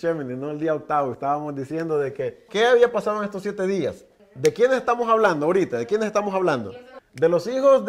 Shemini, no el día octavo. Estábamos diciendo de que, ¿qué había pasado en estos 7 días? ¿De quiénes estamos hablando ahorita? ¿De quiénes estamos hablando? De los hijos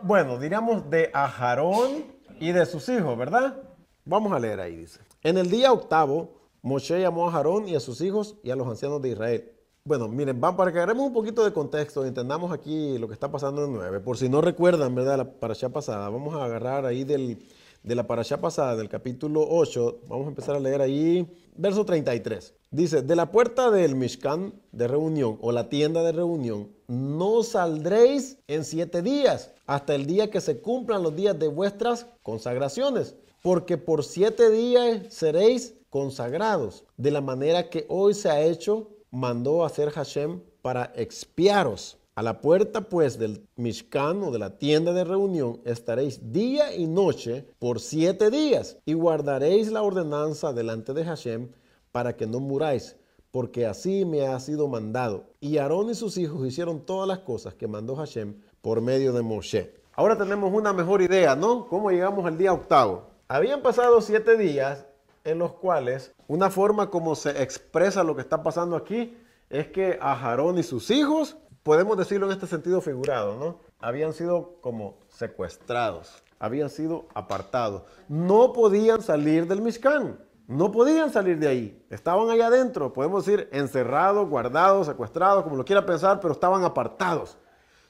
bueno, diríamos de Aarón y de sus hijos, ¿verdad? Vamos a leer ahí, dice. En el día octavo, Moshe llamó a Aarón y a sus hijos y a los ancianos de Israel. Bueno, miren, para que agarremos un poquito de contexto, entendamos aquí lo que está pasando en 9. Por si no recuerdan, ¿verdad? La parashá pasada. Vamos a agarrar ahí de la parashá pasada, del capítulo 8. Vamos a empezar a leer ahí, verso 33. Dice, de la puerta del Mishkan de reunión o la tienda de reunión, no saldréis en 7 días, hasta el día que se cumplan los días de vuestras consagraciones, porque por 7 días seréis consagrados, de la manera que hoy se ha hecho, mandó hacer Hashem para expiaros. A la puerta pues del Mishkan o de la tienda de reunión estaréis día y noche por 7 días y guardaréis la ordenanza delante de Hashem para que no muráis, porque así me ha sido mandado. Y Aarón y sus hijos hicieron todas las cosas que mandó Hashem por medio de Moshe. Ahora tenemos una mejor idea, ¿no? ¿Cómo llegamos al día octavo? Habían pasado 7 días en los cuales una forma como se expresa lo que está pasando aquí es que a Aarón y sus hijos, podemos decirlo en este sentido figurado, ¿no? Habían sido como secuestrados, habían sido apartados. No podían salir del Mishkan, no podían salir de ahí. Estaban allá adentro, podemos decir encerrados, guardados, secuestrados, como lo quiera pensar, pero estaban apartados.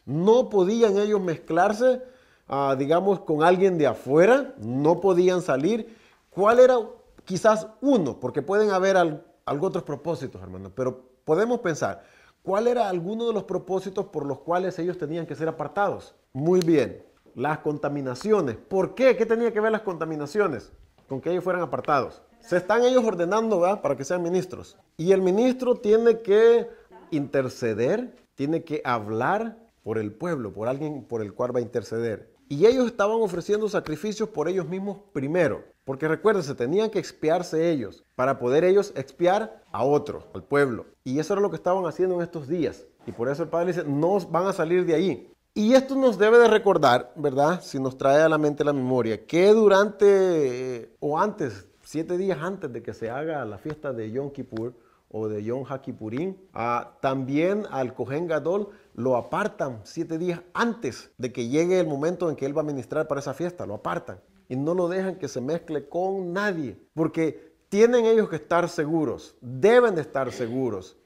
No podían ellos mezclarse, digamos, con alguien de afuera, no podían salir. ¿Cuál era? Quizás uno, porque pueden haber algo otros propósitos, hermano, pero podemos pensar, ¿cuál era alguno de los propósitos por los cuales ellos tenían que ser apartados? Muy bien, las contaminaciones. ¿Por qué? ¿Qué tenía que ver las contaminaciones con que ellos fueran apartados? Se están ellos ordenando, ¿verdad?, para que sean ministros. Y el ministro tiene que interceder, tiene que hablar por el pueblo, por alguien por el cual va a interceder. Y ellos estaban ofreciendo sacrificios por ellos mismos primero. Porque recuérdense, tenían que expiarse ellos para poder ellos expiar a otros, al pueblo. Y eso era lo que estaban haciendo en estos días. Y por eso el Padre dice, no van a salir de ahí. Y esto nos debe de recordar, ¿verdad? Si nos trae a la mente la memoria, que durante o antes, 7 días antes de que se haga la fiesta de Yom Kippur o de Yom HaKippurim, también al Kohen Gadol lo apartan 7 días antes de que llegue el momento en que él va a ministrar para esa fiesta, lo apartan. Y no lo dejan que se mezcle con nadie, porque tienen ellos que estar seguros, deben de estar seguros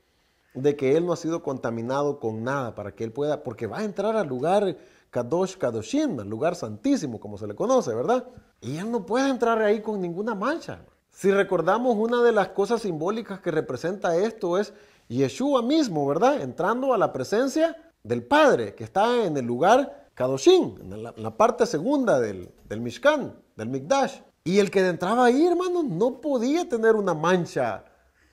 de que él no ha sido contaminado con nada para que él pueda, porque va a entrar al lugar Kadosh Kadoshim, al lugar santísimo, como se le conoce, ¿verdad? Y él no puede entrar ahí con ninguna mancha. Si recordamos, una de las cosas simbólicas que representa esto es Yeshua mismo, ¿verdad? Entrando a la presencia del Padre, que está en el lugar Kadoshim, en la parte segunda del Mishkan, del Mikdash. Y el que entraba ahí, hermano, no podía tener una mancha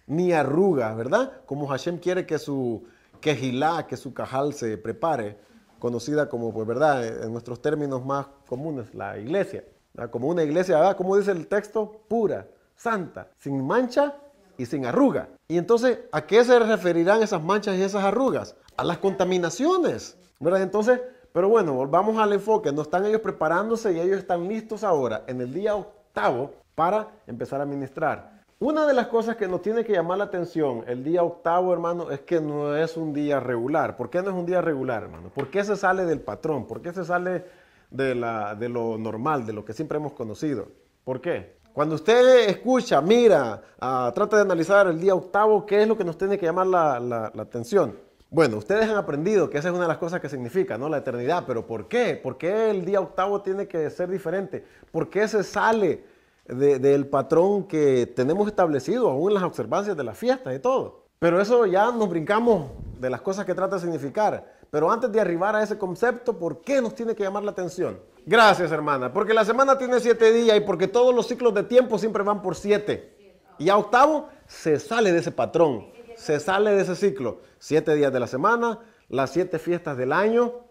ni arruga, ¿verdad? Como Hashem quiere que su kehilá, que su cajal se prepare, conocida como, pues, ¿verdad? En nuestros términos más comunes, la iglesia. ¿Verdad? Como una iglesia, ¿verdad? Como dice el texto, pura, santa, sin mancha y sin arruga. Y entonces, ¿a qué se referirán esas manchas y esas arrugas? A las contaminaciones, ¿verdad? Entonces, pero bueno, volvamos al enfoque. No están ellos preparándose y ellos están listos ahora, en el día octavo, para empezar a ministrar. Una de las cosas que nos tiene que llamar la atención el día octavo, hermano, es que no es un día regular. ¿Por qué no es un día regular, hermano? ¿Por qué se sale del patrón? ¿Por qué se sale de lo normal, de lo que siempre hemos conocido? ¿Por qué? Cuando usted escucha, mira, trata de analizar el día octavo, ¿qué es lo que nos tiene que llamar la atención? Bueno, ustedes han aprendido que esa es una de las cosas que significa, ¿no? La eternidad. ¿Pero por qué? ¿Por qué el día octavo tiene que ser diferente? ¿Por qué se sale del patrón que tenemos establecido aún en las observancias de las fiestas y todo? Pero eso ya nos brincamos de las cosas que trata de significar. Pero antes de arribar a ese concepto, ¿por qué nos tiene que llamar la atención? Gracias, hermana. Porque la semana tiene 7 días y porque todos los ciclos de tiempo siempre van por 7. Y a octavo se sale de ese patrón, se sale de ese ciclo. 7 días de la semana, las 7 fiestas del año.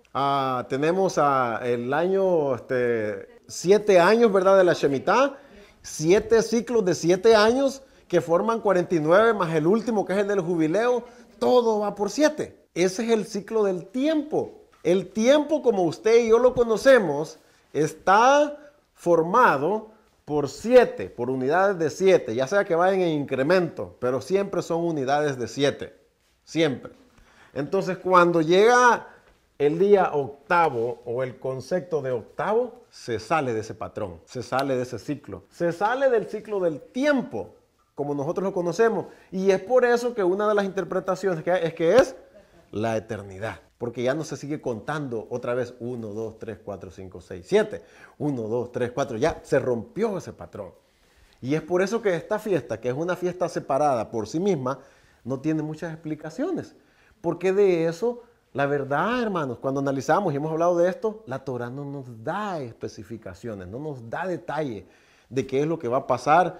Tenemos el año, 7 años, ¿verdad? De la Shemitah. 7 ciclos de 7 años que forman 49 más el último que es el del jubileo. Todo va por 7. Ese es el ciclo del tiempo. El tiempo, como usted y yo lo conocemos, está formado por 7, por unidades de 7, ya sea que vayan en incremento, pero siempre son unidades de 7, siempre. Entonces, cuando llega el día octavo o el concepto de octavo, se sale de ese patrón, se sale de ese ciclo, se sale del ciclo del tiempo, como nosotros lo conocemos. Y es por eso que una de las interpretaciones que es la eternidad. Porque ya no se sigue contando otra vez 1, 2, 3, 4, 5, 6, 7. 1, 2, 3, 4. Ya se rompió ese patrón. Y es por eso que esta fiesta, que es una fiesta separada por sí misma, no tiene muchas explicaciones. Porque de eso, la verdad, hermanos, cuando analizamos y hemos hablado de esto, la Torah no nos da especificaciones, no nos da detalle de qué es lo que va a pasar,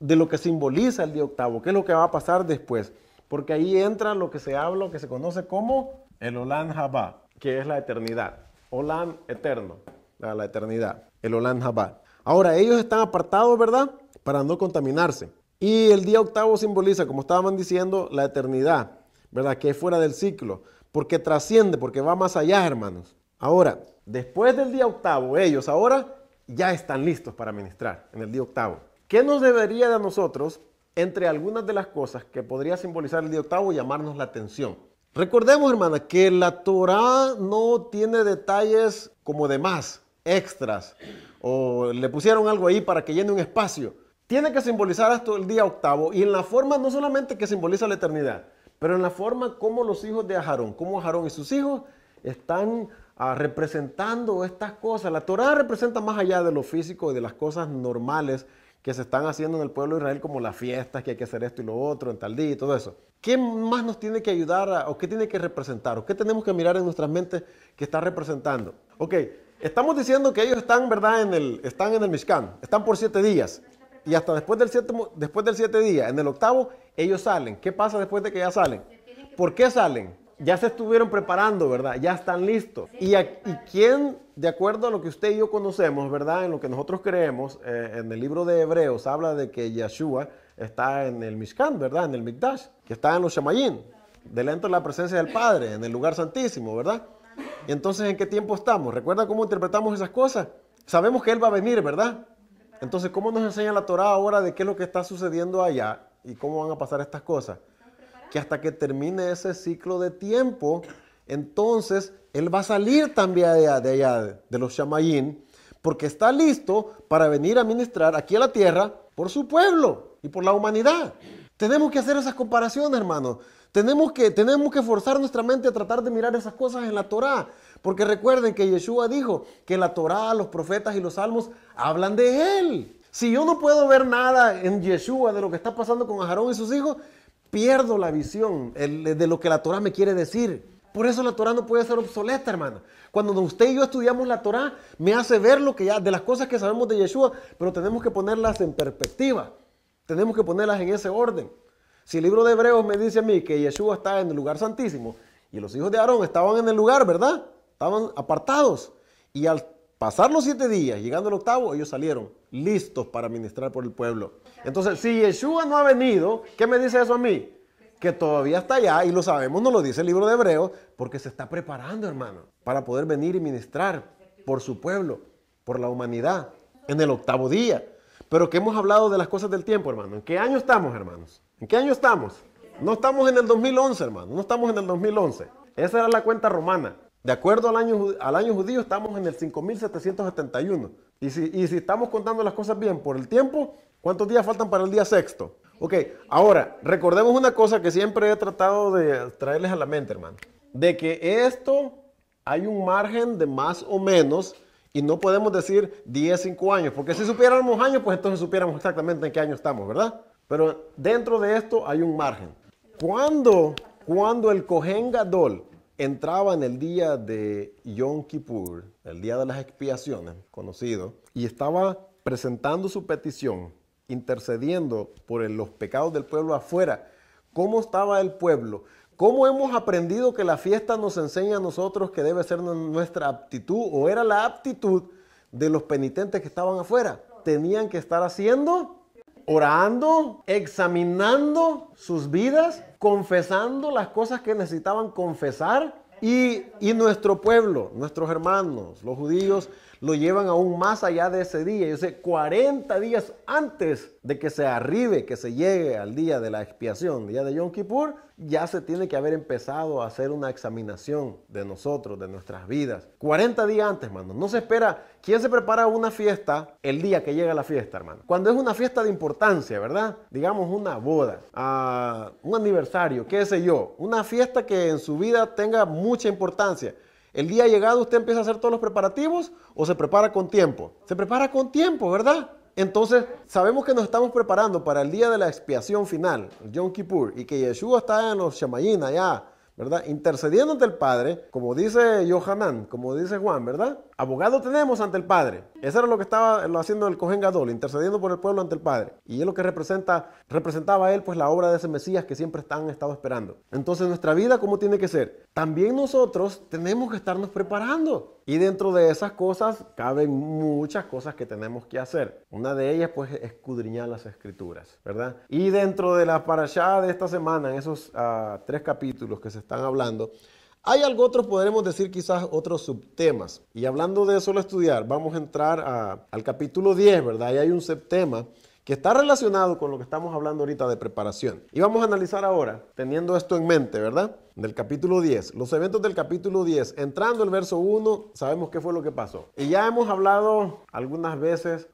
de lo que simboliza el día octavo, qué es lo que va a pasar después. Porque ahí entra lo que se habla, lo que se conoce como el Olam Haba, que es la eternidad. Olam eterno, la eternidad, el Olam Haba. Ahora, ellos están apartados, ¿verdad? Para no contaminarse. Y el día octavo simboliza, como estaban diciendo, la eternidad, ¿verdad? Que es fuera del ciclo, porque trasciende, porque va más allá, hermanos. Ahora, después del día octavo, ellos ahora ya están listos para ministrar en el día octavo. ¿Qué nos debería de nosotros, entre algunas de las cosas que podría simbolizar el día octavo, llamarnos la atención? Recordemos, hermana, que la Torah no tiene detalles como de más, extras, o le pusieron algo ahí para que llene un espacio. Tiene que simbolizar esto el día octavo, y en la forma no solamente que simboliza la eternidad, pero en la forma como los hijos de Aarón, como Aarón y sus hijos están representando estas cosas. La Torah representa más allá de lo físico y de las cosas normales que se están haciendo en el pueblo de Israel, como las fiestas, que hay que hacer esto y lo otro en tal día y todo eso. ¿Qué más nos tiene que ayudar o qué tiene que representar? ¿O qué tenemos que mirar en nuestras mentes que está representando? Ok, estamos diciendo que ellos están, ¿verdad? Están en el Mishkan, están por 7 días. Y hasta después del 7 días, en el octavo, ellos salen. ¿Qué pasa después de que ya salen? ¿Por qué salen? Ya se estuvieron preparando, ¿verdad? Ya están listos. ¿Y quién, de acuerdo a lo que usted y yo conocemos, ¿verdad? En lo que nosotros creemos, en el libro de Hebreos habla de que Yeshua está en el Mishkan, ¿verdad? En el Mikdash, que está en los Shamayim, delante de la presencia del Padre, en el lugar santísimo, ¿verdad? Y entonces, ¿en qué tiempo estamos? ¿Recuerda cómo interpretamos esas cosas? Sabemos que Él va a venir, ¿verdad? Entonces, ¿cómo nos enseña la Torah ahora de qué es lo que está sucediendo allá y cómo van a pasar estas cosas? Que hasta que termine ese ciclo de tiempo, entonces Él va a salir también de allá, de los Shamayim, porque está listo para venir a ministrar aquí a la tierra por su pueblo y por la humanidad. Tenemos que hacer esas comparaciones, hermanos. Tenemos que forzar nuestra mente a tratar de mirar esas cosas en la Torah. Porque recuerden que Yeshua dijo que la Torah, los profetas y los salmos hablan de Él. Si yo no puedo ver nada en Yeshua de lo que está pasando con Aarón y sus hijos, pierdo la visión de lo que la Torah me quiere decir. Por eso la Torah no puede ser obsoleta, hermano. Cuando usted y yo estudiamos la Torah, me hace ver lo que ya, de las cosas que sabemos de Yeshua, pero tenemos que ponerlas en perspectiva. Tenemos que ponerlas en ese orden. Si el libro de Hebreos me dice a mí que Yeshua está en el lugar santísimo y los hijos de Aarón estaban en el lugar, ¿verdad? Estaban apartados. Y al pasar los 7 días, llegando al octavo, ellos salieron listos para ministrar por el pueblo. Entonces, si Yeshua no ha venido, ¿qué me dice eso a mí? Que todavía está allá, y lo sabemos, nos lo dice el libro de Hebreos, porque se está preparando, hermano, para poder venir y ministrar por su pueblo, por la humanidad, en el octavo día. Pero que hemos hablado de las cosas del tiempo, hermano. ¿En qué año estamos, hermanos? ¿En qué año estamos? No estamos en el 2011, hermano. No estamos en el 2011. Esa era la cuenta romana. De acuerdo al año judío, estamos en el 5771. Y si estamos contando las cosas bien por el tiempo, ¿cuántos días faltan para el día sexto? Ok, ahora, recordemos una cosa que siempre he tratado de traerles a la mente, hermano. De que esto hay un margen de más o menos, y no podemos decir 10, 5 años, porque si supiéramos años, pues entonces supiéramos exactamente en qué año estamos, ¿verdad? Pero dentro de esto hay un margen. Cuando el Kohen Gadol entraba en el día de Yom Kippur, el día de las expiaciones, conocido, y estaba presentando su petición, intercediendo por los pecados del pueblo afuera, ¿cómo estaba el pueblo? ¿Cómo hemos aprendido que la fiesta nos enseña a nosotros que debe ser nuestra aptitud, o era la aptitud de los penitentes que estaban afuera? Tenían que estar haciendo, orando, examinando sus vidas, confesando las cosas que necesitaban confesar, y nuestro pueblo, nuestros hermanos, los judíos, lo llevan aún más allá de ese día. Yo sé, 40 días antes de que se arribe, que se llegue al día de la expiación, día de Yom Kippur, ya se tiene que haber empezado a hacer una examinación de nosotros, de nuestras vidas. 40 días antes, hermano. No se espera. ¿Quién se prepara una fiesta el día que llega la fiesta, hermano? Cuando es una fiesta de importancia, ¿verdad? Digamos una boda, un aniversario, qué sé yo. Una fiesta que en su vida tenga mucha importancia. El día llegado usted empieza a hacer todos los preparativos o se prepara con tiempo. Se prepara con tiempo, ¿verdad? Entonces, sabemos que nos estamos preparando para el día de la expiación final, el Yom Kippur, y que Yeshua está en los Shamayim allá, ¿verdad? Intercediendo ante el Padre, como dice Yohanan, como dice Juan, ¿verdad? Abogado tenemos ante el Padre. Eso era lo que estaba haciendo el Cohen Gadol, intercediendo por el pueblo ante el Padre. Y es lo que representaba él, pues la obra de ese Mesías que siempre han estado esperando. Entonces, nuestra vida, ¿cómo tiene que ser? También nosotros tenemos que estarnos preparando. Y dentro de esas cosas, caben muchas cosas que tenemos que hacer. Una de ellas, pues, es escudriñar las Escrituras, ¿verdad? Y dentro de la parashá de esta semana, en esos 3 capítulos que se están hablando, hay algo otro, podremos decir quizás otros subtemas. Y hablando de solo estudiar, vamos a entrar al capítulo 10, ¿verdad? Y hay un subtema que está relacionado con lo que estamos hablando ahorita de preparación. Y vamos a analizar ahora, teniendo esto en mente, ¿verdad? Del capítulo 10, los eventos del capítulo 10. Entrando el verso 1, sabemos qué fue lo que pasó. Y ya hemos hablado algunas veces,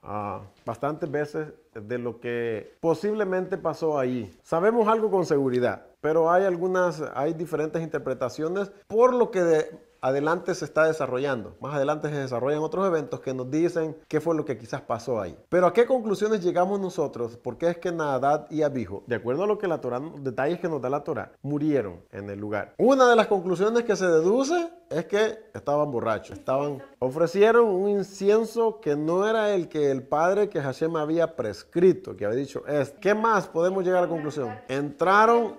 bastantes veces, de lo que posiblemente pasó ahí. Sabemos algo con seguridad, pero hay diferentes interpretaciones por lo que adelante se está desarrollando. Más adelante se desarrollan otros eventos que nos dicen qué fue lo que quizás pasó ahí. Pero ¿a qué conclusiones llegamos nosotros? Porque es que Nadab y Abijo, de acuerdo a lo que la Torá, detalles que nos da la Torá, murieron en el lugar. Una de las conclusiones que se deduce es que estaban borrachos. Ofrecieron un incienso que no era el que el padre que Hashem había prescrito, que había dicho es. ¿Qué más podemos llegar a la conclusión?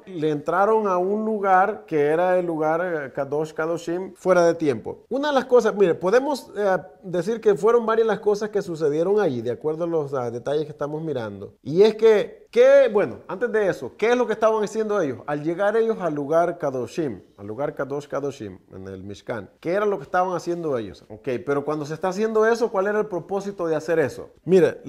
Le entraron a un lugar que era el lugar Kadosh Kadoshim fuera de tiempo. Una de las cosas, mire, podemos decir que fueron varias las cosas que sucedieron allí, de acuerdo a los detalles que estamos mirando. Y es bueno, antes de eso, ¿qué es lo que estaban haciendo ellos? Al llegar ellos al lugar Kadoshim, al lugar Kadosh Kadoshim, en el Mishkan, ¿qué era lo que estaban haciendo ellos? Ok, pero cuando se está haciendo eso, ¿cuál era el propósito de hacer eso? Mire,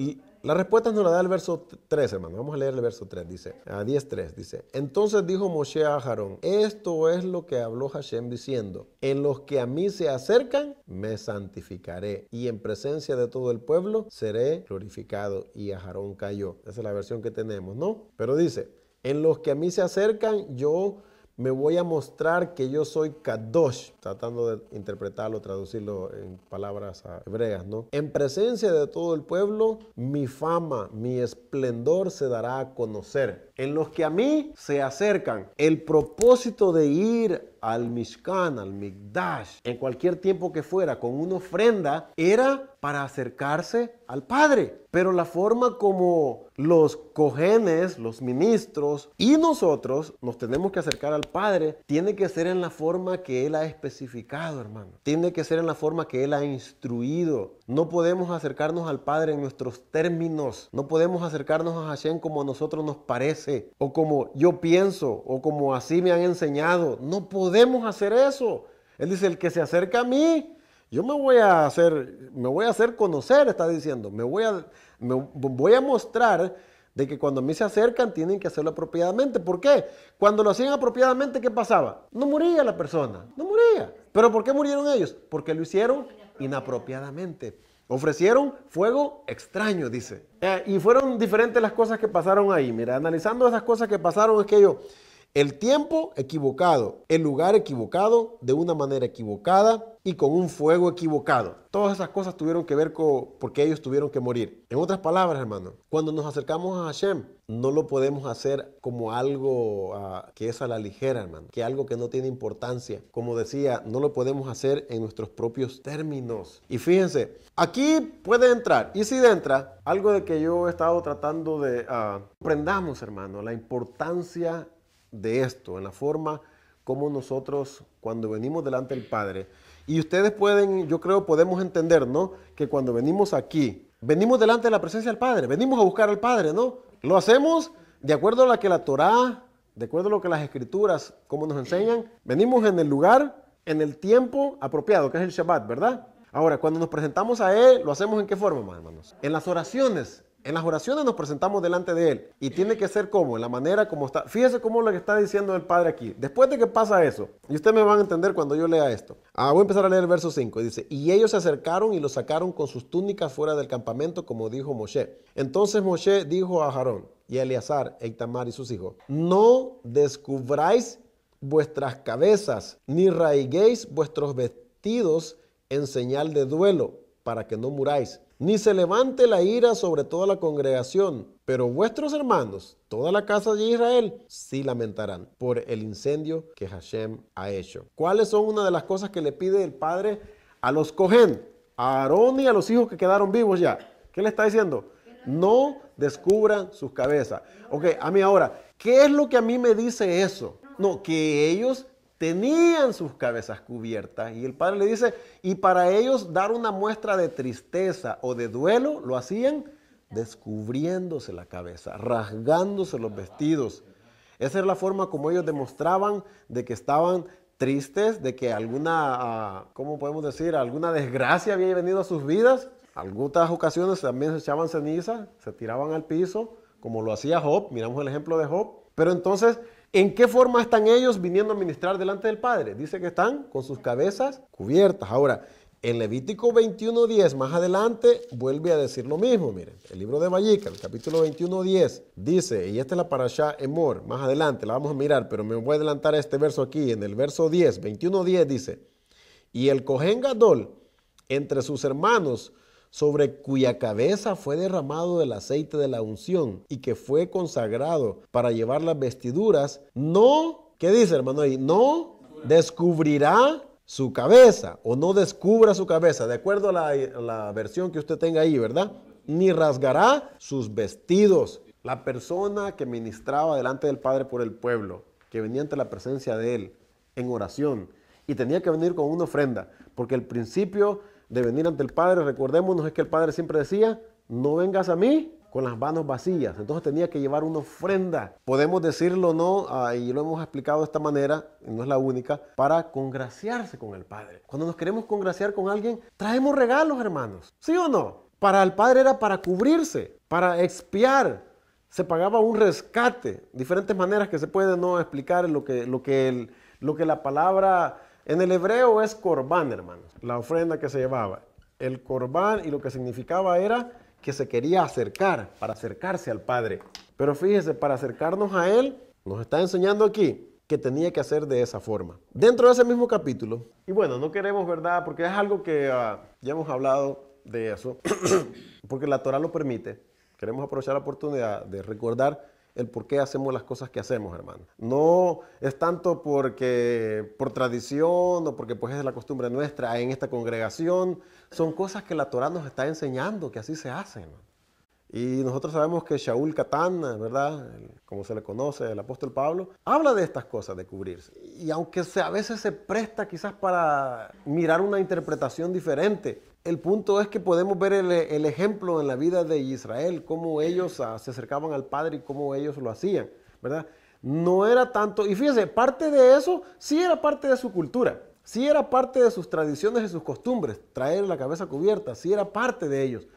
la respuesta nos la da el verso 3, hermano. Vamos a leer el verso 3, dice, 10:3, dice, entonces dijo Moshe a Aarón, esto es lo que habló Hashem diciendo, en los que a mí se acercan, me santificaré, y en presencia de todo el pueblo seré glorificado. Y Aarón cayó. Esa es la versión que tenemos, ¿no? Pero dice, en los que a mí se acercan, yo me voy a mostrar que yo soy Kadosh, tratando de interpretarlo, traducirlo en palabras hebreas, ¿no? En presencia de todo el pueblo, mi fama, mi esplendor se dará a conocer. En los que a mí se acercan, el propósito de ir al Mishkan, al Mikdash, en cualquier tiempo que fuera, con una ofrenda, era para acercarse al Padre. Pero la forma como los cojenes, los ministros y nosotros nos tenemos que acercar al Padre, tiene que ser en la forma que Él ha especificado, hermano. Tiene que ser en la forma que Él ha instruido. No podemos acercarnos al Padre en nuestros términos. No podemos acercarnos a Hashem como a nosotros nos parece, o como yo pienso, o como así me han enseñado. No podemos hacer eso. Él dice, el que se acerca a mí, yo me voy a hacer conocer, está diciendo. Me voy a mostrar de que cuando a mí se acercan tienen que hacerlo apropiadamente. ¿Por qué? Cuando lo hacían apropiadamente, ¿qué pasaba? No moría la persona, no moría. ¿Pero por qué murieron ellos? Porque lo hicieron inapropiadamente. Ofrecieron fuego extraño, dice. Y fueron diferentes las cosas que pasaron ahí. Mira, analizando esas cosas que pasaron es que el tiempo equivocado, el lugar equivocado, de una manera equivocada y con un fuego equivocado. Todas esas cosas tuvieron que ver con porque ellos tuvieron que morir. En otras palabras, hermano, cuando nos acercamos a Hashem, no lo podemos hacer como algo que es a la ligera, hermano, que algo que no tiene importancia. Como decía, no lo podemos hacer en nuestros propios términos. Y fíjense, aquí puede entrar, y si entra, algo de que yo he estado tratando de aprendamos, hermano, la importancia de esto, en la forma como nosotros cuando venimos delante del Padre, y ustedes pueden, yo creo, podemos entender, ¿no? Que cuando venimos aquí, venimos delante de la presencia del Padre, venimos a buscar al Padre, ¿no? Lo hacemos de acuerdo a lo que la Torá, de acuerdo a lo que las Escrituras, como nos enseñan, venimos en el lugar, en el tiempo apropiado, que es el Shabbat, ¿verdad? Ahora, cuando nos presentamos a Él, ¿lo hacemos en qué forma, más hermanos? En las oraciones. En las oraciones nos presentamos delante de Él. Y tiene que ser como, en la manera como está. Fíjese cómo lo que está diciendo el Padre aquí. Después de que pasa eso, y ustedes me van a entender cuando yo lea esto. Voy a empezar a leer el verso 5. Dice, y ellos se acercaron y lo sacaron con sus túnicas fuera del campamento, como dijo Moshe. Entonces Moshe dijo a Aarón y a Eleazar, e Itamar y sus hijos, no descubráis vuestras cabezas, ni raiguéis vuestros vestidos en señal de duelo, para que no muráis. Ni se levante la ira sobre toda la congregación, pero vuestros hermanos, toda la casa de Israel, sí lamentarán por el incendio que Hashem ha hecho. ¿Cuáles son una de las cosas que le pide el Padre a los Cohen, a Aarón y a los hijos que quedaron vivos ya? ¿Qué le está diciendo? No descubran sus cabezas. Ok, a mí ahora, ¿qué es lo que a mí me dice eso? No, que ellos tenían sus cabezas cubiertas y el Padre le dice, y para ellos dar una muestra de tristeza o de duelo, lo hacían descubriéndose la cabeza, rasgándose los vestidos. Esa era la forma como ellos demostraban de que estaban tristes, de que alguna, ¿cómo podemos decir? Alguna desgracia había venido a sus vidas. Algunas ocasiones también se echaban ceniza, se tiraban al piso, como lo hacía Job. Miramos el ejemplo de Job. Pero entonces, ¿en qué forma están ellos viniendo a ministrar delante del Padre? Dice que están con sus cabezas cubiertas. Ahora, en Levítico 21:10, más adelante, vuelve a decir lo mismo. Miren, el libro de Vallica, el capítulo 21:10, dice, y esta es la parashá Emor, más adelante la vamos a mirar, pero me voy a adelantar a este verso aquí. En el verso 10, 21:10 dice, y el Cohen Gadol, entre sus hermanos, sobre cuya cabeza fue derramado el aceite de la unción y que fue consagrado para llevar las vestiduras, no, ¿qué dice hermano ahí? No descubrirá su cabeza o no descubra su cabeza, de acuerdo a la versión que usted tenga ahí, ¿verdad? Ni rasgará sus vestidos. La persona que ministraba delante del Padre por el pueblo, que venía ante la presencia de Él en oración y tenía que venir con una ofrenda, porque el principio de venir ante el Padre, recordémonos, es que el Padre siempre decía, no vengas a mí con las manos vacías. Entonces tenía que llevar una ofrenda. Podemos decirlo, ¿no? Y lo hemos explicado de esta manera, y no es la única, para congraciarse con el Padre. Cuando nos queremos congraciar con alguien, traemos regalos, hermanos. ¿Sí o no? Para el Padre era para cubrirse, para expiar. Se pagaba un rescate. Diferentes maneras que se pueden no explicar lo que la palabra en el hebreo es corbán, hermanos. La ofrenda que se llevaba. El corbán, y lo que significaba era que se quería acercar, para acercarse al Padre. Pero fíjese, para acercarnos a Él, nos está enseñando aquí que tenía que hacer de esa forma. Dentro de ese mismo capítulo, y bueno, no queremos, ¿verdad? Porque es algo que ya hemos hablado de eso, porque la Torah lo permite. Queremos aprovechar la oportunidad de recordar el por qué hacemos las cosas que hacemos, hermano. No es tanto por tradición o porque pues es la costumbre nuestra en esta congregación. Son cosas que la Torah nos está enseñando que así se hacen, hermano. Y nosotros sabemos que Shaul Catán, ¿verdad? Como se le conoce, el apóstol Pablo, habla de estas cosas, de cubrirse. Y aunque a veces se presta quizás para mirar una interpretación diferente, el punto es que podemos ver el ejemplo en la vida de Israel, cómo ellos se acercaban al Padre y cómo ellos lo hacían, ¿verdad? No era tanto, y fíjense, parte de eso sí era parte de su cultura, sí era parte de sus tradiciones y sus costumbres, traer la cabeza cubierta, sí era parte de ellos.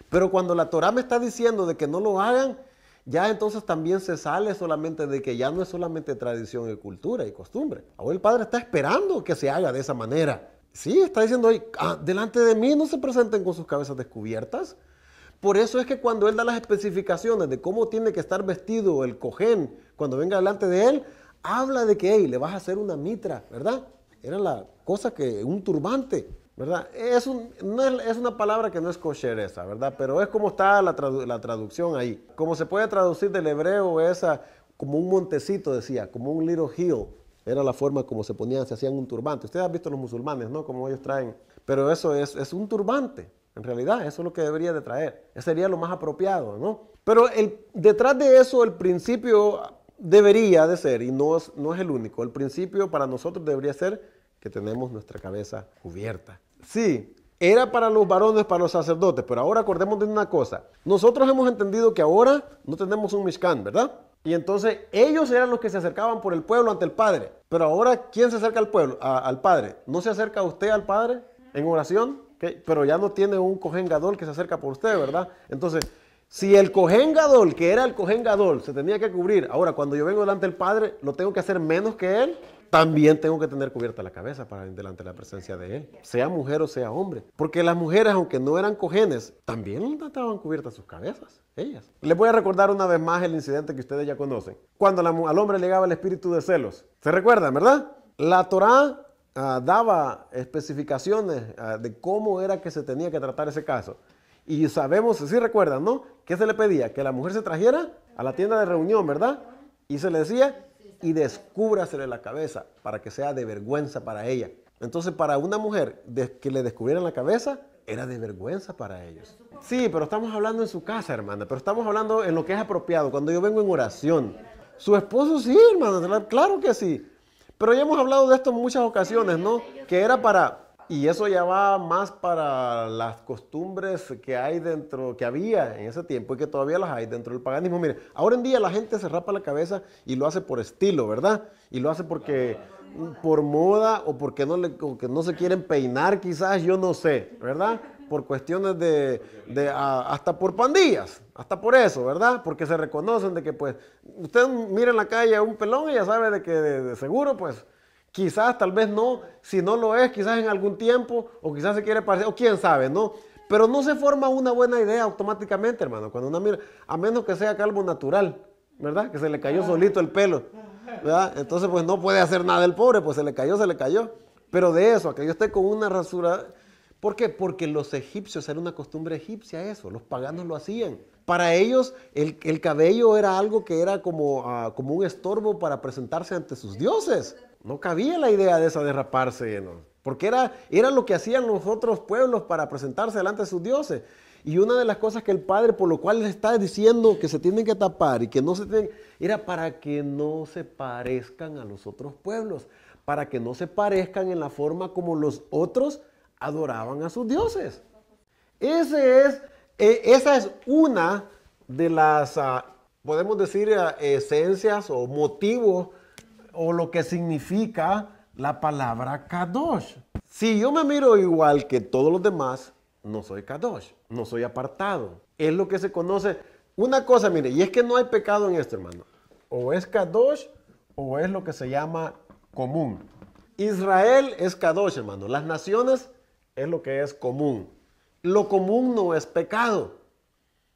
Pero cuando la Torah me está diciendo de que no lo hagan, ya entonces también se sale solamente de que ya no es solamente tradición y cultura y costumbre. Ahora el Padre está esperando que se haga de esa manera. Sí, está diciendo hoy, delante de mí no se presenten con sus cabezas descubiertas. Por eso es que cuando Él da las especificaciones de cómo tiene que estar vestido el Cohen cuando venga delante de Él, habla de que le vas a hacer una mitra, ¿verdad? Era la cosa que, un turbante, ¿verdad? Es una palabra que no es kosher esa, ¿verdad? Pero es como está la traducción ahí. Como se puede traducir del hebreo esa, como un montecito decía, como un little hill. Era la forma como se hacían un turbante. Ustedes han visto los musulmanes, ¿no? Como ellos traen. Pero eso es un turbante. En realidad, eso es lo que debería de traer. Eso sería lo más apropiado, ¿no? Pero detrás de eso, el principio debería de ser, y no es el único, el principio para nosotros debería ser que tenemos nuestra cabeza cubierta. Sí, era para los varones, para los sacerdotes, pero ahora acordemos de una cosa. Nosotros hemos entendido que ahora no tenemos un Mishkan, ¿verdad? Y entonces ellos eran los que se acercaban por el pueblo ante el Padre. Pero ahora, ¿quién se acerca al pueblo, al Padre? ¿No se acerca usted al Padre en oración? ¿okay? Pero ya no tiene un Cohen Gadol que se acerca por usted, ¿verdad? Entonces, si el Cohen Gadol, que era el Cohen Gadol, se tenía que cubrir, ahora cuando yo vengo delante del Padre, lo tengo que hacer menos que él, también tengo que tener cubierta la cabeza para ir delante de la presencia de él, sea mujer o sea hombre. Porque las mujeres, aunque no eran cojenes, también estaban cubiertas sus cabezas, ellas. Les voy a recordar una vez más el incidente que ustedes ya conocen. Cuando al hombre llegaba el espíritu de celos. ¿Se recuerdan, verdad? La Torá daba especificaciones de cómo era que se tenía que tratar ese caso. Y sabemos, si recuerdan, ¿no? ¿Qué se le pedía? Que la mujer se trajera a la tienda de reunión, ¿verdad? Y se le decía, y descúbrasele la cabeza para que sea de vergüenza para ella. Entonces, para una mujer que le descubrieran la cabeza, era de vergüenza para ellos. Sí, pero estamos hablando en su casa, hermana, pero estamos hablando en lo que es apropiado, cuando yo vengo en oración. Su esposo sí, hermana, claro que sí. Pero ya hemos hablado de esto en muchas ocasiones, ¿no? Que era para... Y eso ya va más para las costumbres que hay dentro, que había en ese tiempo y que todavía las hay dentro del paganismo. Mire, ahora en día la gente se rapa la cabeza y lo hace por estilo, ¿verdad? Y lo hace porque por moda o porque no se quieren peinar quizás, yo no sé, ¿verdad? Por cuestiones hasta por pandillas, hasta por eso, ¿verdad? Porque se reconocen de que pues, usted mira en la calle a un pelón y ya sabe de que de seguro pues... Quizás, tal vez no, si no lo es, quizás en algún tiempo, o quizás se quiere parecer, o quién sabe, ¿no? Pero no se forma una buena idea automáticamente, hermano, cuando uno mira, a menos que sea calvo natural, ¿verdad? Que se le cayó solito el pelo, ¿verdad? Entonces, pues no puede hacer nada el pobre, pues se le cayó. Pero de eso, a que yo esté con una rasura, ¿por qué? Porque los egipcios, era una costumbre egipcia eso, los paganos lo hacían. Para ellos, el cabello era algo que era como un estorbo para presentarse ante sus dioses. No cabía la idea de esa de raparse, ¿no? Porque era lo que hacían los otros pueblos para presentarse delante de sus dioses. Y una de las cosas que el Padre, por lo cual les está diciendo que se tienen que tapar y que no se tienen, era para que no se parezcan a los otros pueblos, para que no se parezcan en la forma como los otros adoraban a sus dioses. Esa es una de las, podemos decir, esencias o motivos o lo que significa la palabra Kadosh. Si yo me miro igual que todos los demás, no soy Kadosh, no soy apartado. Es lo que se conoce. Una cosa, mire, y es que no hay pecado en esto, hermano. O es Kadosh o es lo que se llama común. Israel es Kadosh, hermano. Las naciones es lo que es común. Lo común no es pecado.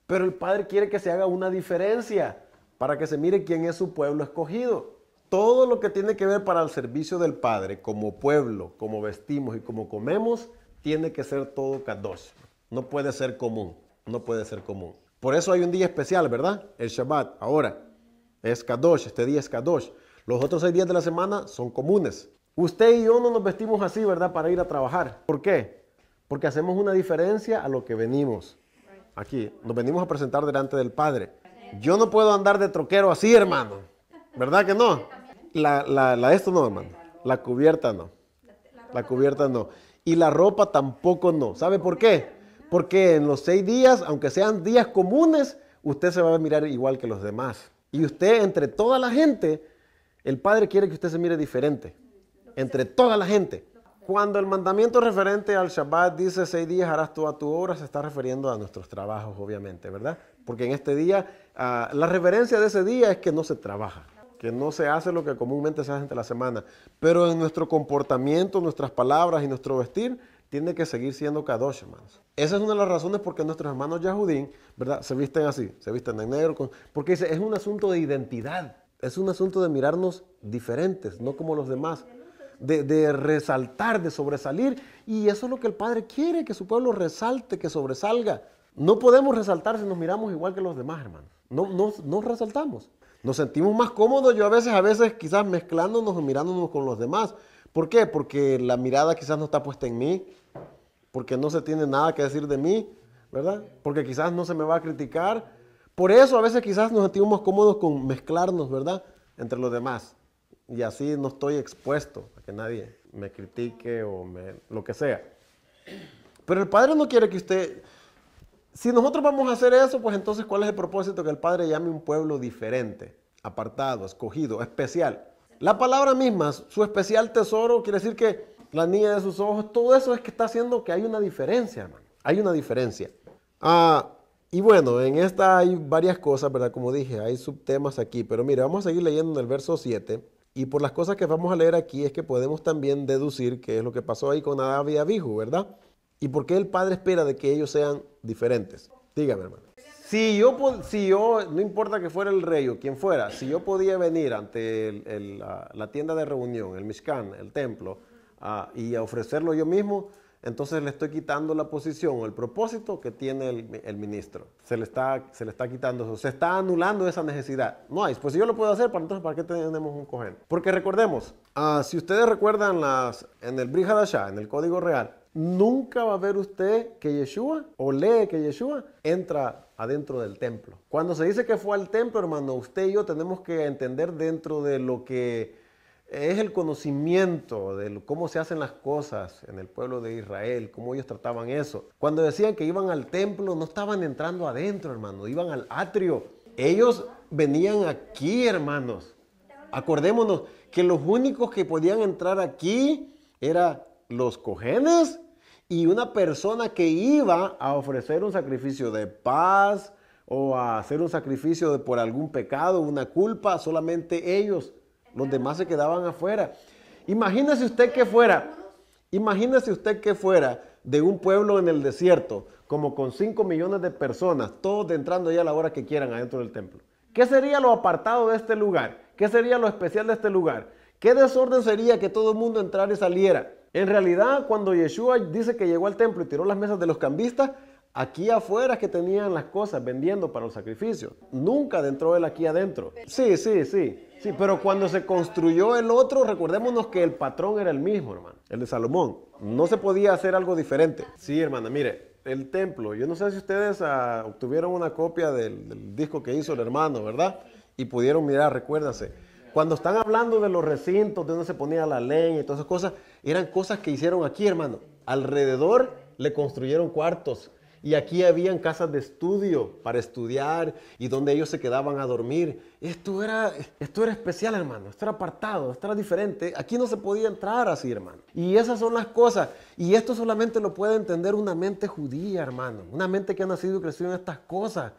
Pero el Padre quiere que se haga una diferencia para que se mire quién es su pueblo escogido. Todo lo que tiene que ver para el servicio del Padre, como pueblo, como vestimos y como comemos, tiene que ser todo Kadosh. No puede ser común, no puede ser común. Por eso hay un día especial, ¿verdad? El Shabbat, ahora, es Kadosh, este día es Kadosh. Los otros 6 días de la semana son comunes. Usted y yo no nos vestimos así, ¿verdad? Para ir a trabajar. ¿Por qué? Porque hacemos una diferencia a lo que venimos. Aquí, nos venimos a presentar delante del Padre. Yo no puedo andar de troquero así, hermano. ¿Verdad que no? Esto no, hermano. La cubierta no. La cubierta no. Y la ropa tampoco no. ¿Sabe por qué? Porque en los 6 días, aunque sean días comunes, usted se va a mirar igual que los demás. Y usted, entre toda la gente, el Padre quiere que usted se mire diferente. Entre toda la gente. Cuando el mandamiento referente al Shabbat dice 6 días harás toda tu obra, se está refiriendo a nuestros trabajos, obviamente, ¿verdad? Porque en este día, la reverencia de ese día es que no se trabaja, que no se hace lo que comúnmente se hace entre la semana. Pero en nuestro comportamiento, nuestras palabras y nuestro vestir, tiene que seguir siendo Kadosh, hermanos. Esa es una de las razones por qué nuestros hermanos Yahudín, ¿verdad? Se visten así, se visten en negro, porque es un asunto de identidad, es un asunto de mirarnos diferentes, no como los demás. De resaltar, de sobresalir, y eso es lo que el Padre quiere, que su pueblo resalte, que sobresalga. No podemos resaltar si nos miramos igual que los demás, hermanos. No resaltamos. Nos sentimos más cómodos, yo a veces quizás mezclándonos o mirándonos con los demás. ¿Por qué? Porque la mirada quizás no está puesta en mí, porque no se tiene nada que decir de mí, ¿verdad? Porque quizás no se me va a criticar. Por eso a veces quizás nos sentimos más cómodos con mezclarnos, ¿verdad? Entre los demás. Y así no estoy expuesto a que nadie me critique o lo que sea. Pero el Padre no quiere que usted... Si nosotros vamos a hacer eso, pues entonces ¿cuál es el propósito? Que el Padre llame un pueblo diferente, apartado, escogido, especial. La palabra misma, su especial tesoro, quiere decir que la niña de sus ojos, todo eso es que está haciendo que hay una diferencia, hermano. Hay una diferencia. Y bueno, en esta hay varias cosas, ¿verdad? Como dije, hay subtemas aquí, pero mire, vamos a seguir leyendo en el verso 7. Y por las cosas que vamos a leer aquí es que podemos también deducir qué es lo que pasó ahí con Nadab y Abijú, ¿verdad? Y por qué el Padre espera de que ellos sean diferentes. Dígame, hermano. Si yo, no importa que fuera el rey o quien fuera, si yo podía venir ante la tienda de reunión, el Mishkan, el templo, y ofrecerlo yo mismo, entonces le estoy quitando la posición o el propósito que tiene el ministro. Se le está quitando eso, se está anulando esa necesidad. No hay, pues si yo lo puedo hacer, entonces ¿para qué tenemos un cohen? Porque recordemos, si ustedes recuerdan en el Brit Hadashah, en el Código Real, nunca va a ver usted que Yeshua, o lee que Yeshua, entra adentro del templo. Cuando se dice que fue al templo, hermano, usted y yo tenemos que entender dentro de lo que es el conocimiento de cómo se hacen las cosas en el pueblo de Israel, cómo ellos trataban eso. Cuando decían que iban al templo, no estaban entrando adentro, hermano, iban al atrio. Ellos venían aquí, hermanos. Acordémonos que los únicos que podían entrar aquí eran los cojenes y una persona que iba a ofrecer un sacrificio de paz o a hacer un sacrificio por algún pecado, una culpa, solamente ellos. Los demás se quedaban afuera. Imagínese usted que fuera de un pueblo en el desierto, como con 5 millones de personas, todos entrando ya a la hora que quieran adentro del templo. ¿Qué sería lo apartado de este lugar? ¿Qué sería lo especial de este lugar? ¿Qué desorden sería que todo el mundo entrara y saliera? En realidad, cuando Yeshua dice que llegó al templo y tiró las mesas de los cambistas, aquí afuera que tenían las cosas vendiendo para los sacrificios. Nunca entró él aquí adentro. Sí, pero cuando se construyó el otro, recordémonos que el patrón era el mismo, hermano, el de Salomón. No se podía hacer algo diferente. Sí, hermana, mire, el templo, yo no sé si ustedes obtuvieron una copia del disco que hizo el hermano, ¿verdad? Y pudieron mirar, recuérdense. Cuando están hablando de los recintos, de donde se ponía la leña y todas esas cosas, eran cosas que hicieron aquí, hermano. Alrededor le construyeron cuartos. Y aquí habían casas de estudio para estudiar y donde ellos se quedaban a dormir. Esto era especial, hermano. Esto era apartado, esto era diferente. Aquí no se podía entrar así, hermano. Y esas son las cosas. Y esto solamente lo puede entender una mente judía, hermano. Una mente que ha nacido y crecido en estas cosas.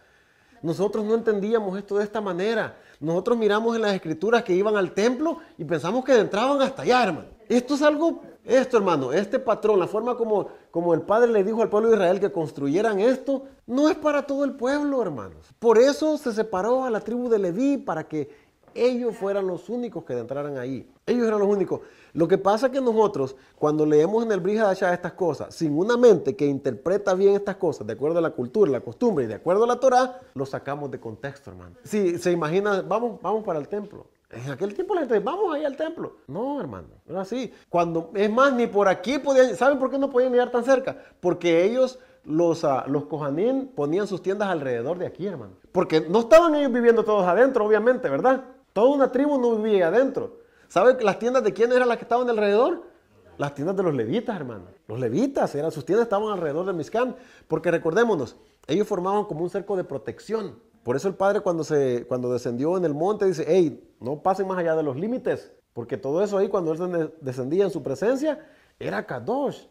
Nosotros no entendíamos esto de esta manera. Nosotros miramos en las escrituras que iban al templo y pensamos que entraban hasta allá, hermano. Esto es algo, hermano, este patrón, la forma como el Padre le dijo al pueblo de Israel que construyeran esto, no es para todo el pueblo, hermanos. Por eso se separó a la tribu de Leví, para que ellos fueran los únicos que entraran ahí. Ellos eran los únicos. Lo que pasa es que nosotros, cuando leemos en el Brit Hadashah estas cosas, sin una mente que interpreta bien estas cosas, de acuerdo a la cultura, la costumbre y de acuerdo a la Torah, lo sacamos de contexto, hermano. Si se imagina, vamos para el templo. En aquel tiempo la gente dice, vamos ahí al templo. No, hermano, no era así. Es más, ni por aquí podían. ¿Saben por qué no podían llegar tan cerca? Porque ellos, los Kohanim, ponían sus tiendas alrededor de aquí, hermano. Porque no estaban ellos viviendo todos adentro, obviamente, ¿verdad? Toda una tribu no vivía adentro. ¿Saben las tiendas de quiénes eran las que estaban alrededor? Las tiendas de los levitas, hermano. Los levitas, sus tiendas estaban alrededor del Mishkan. Porque recordémonos, ellos formaban como un cerco de protección. Por eso el Padre cuando descendió en el monte dice, hey, no pasen más allá de los límites. Porque todo eso ahí cuando él descendía en su presencia era Kadosh.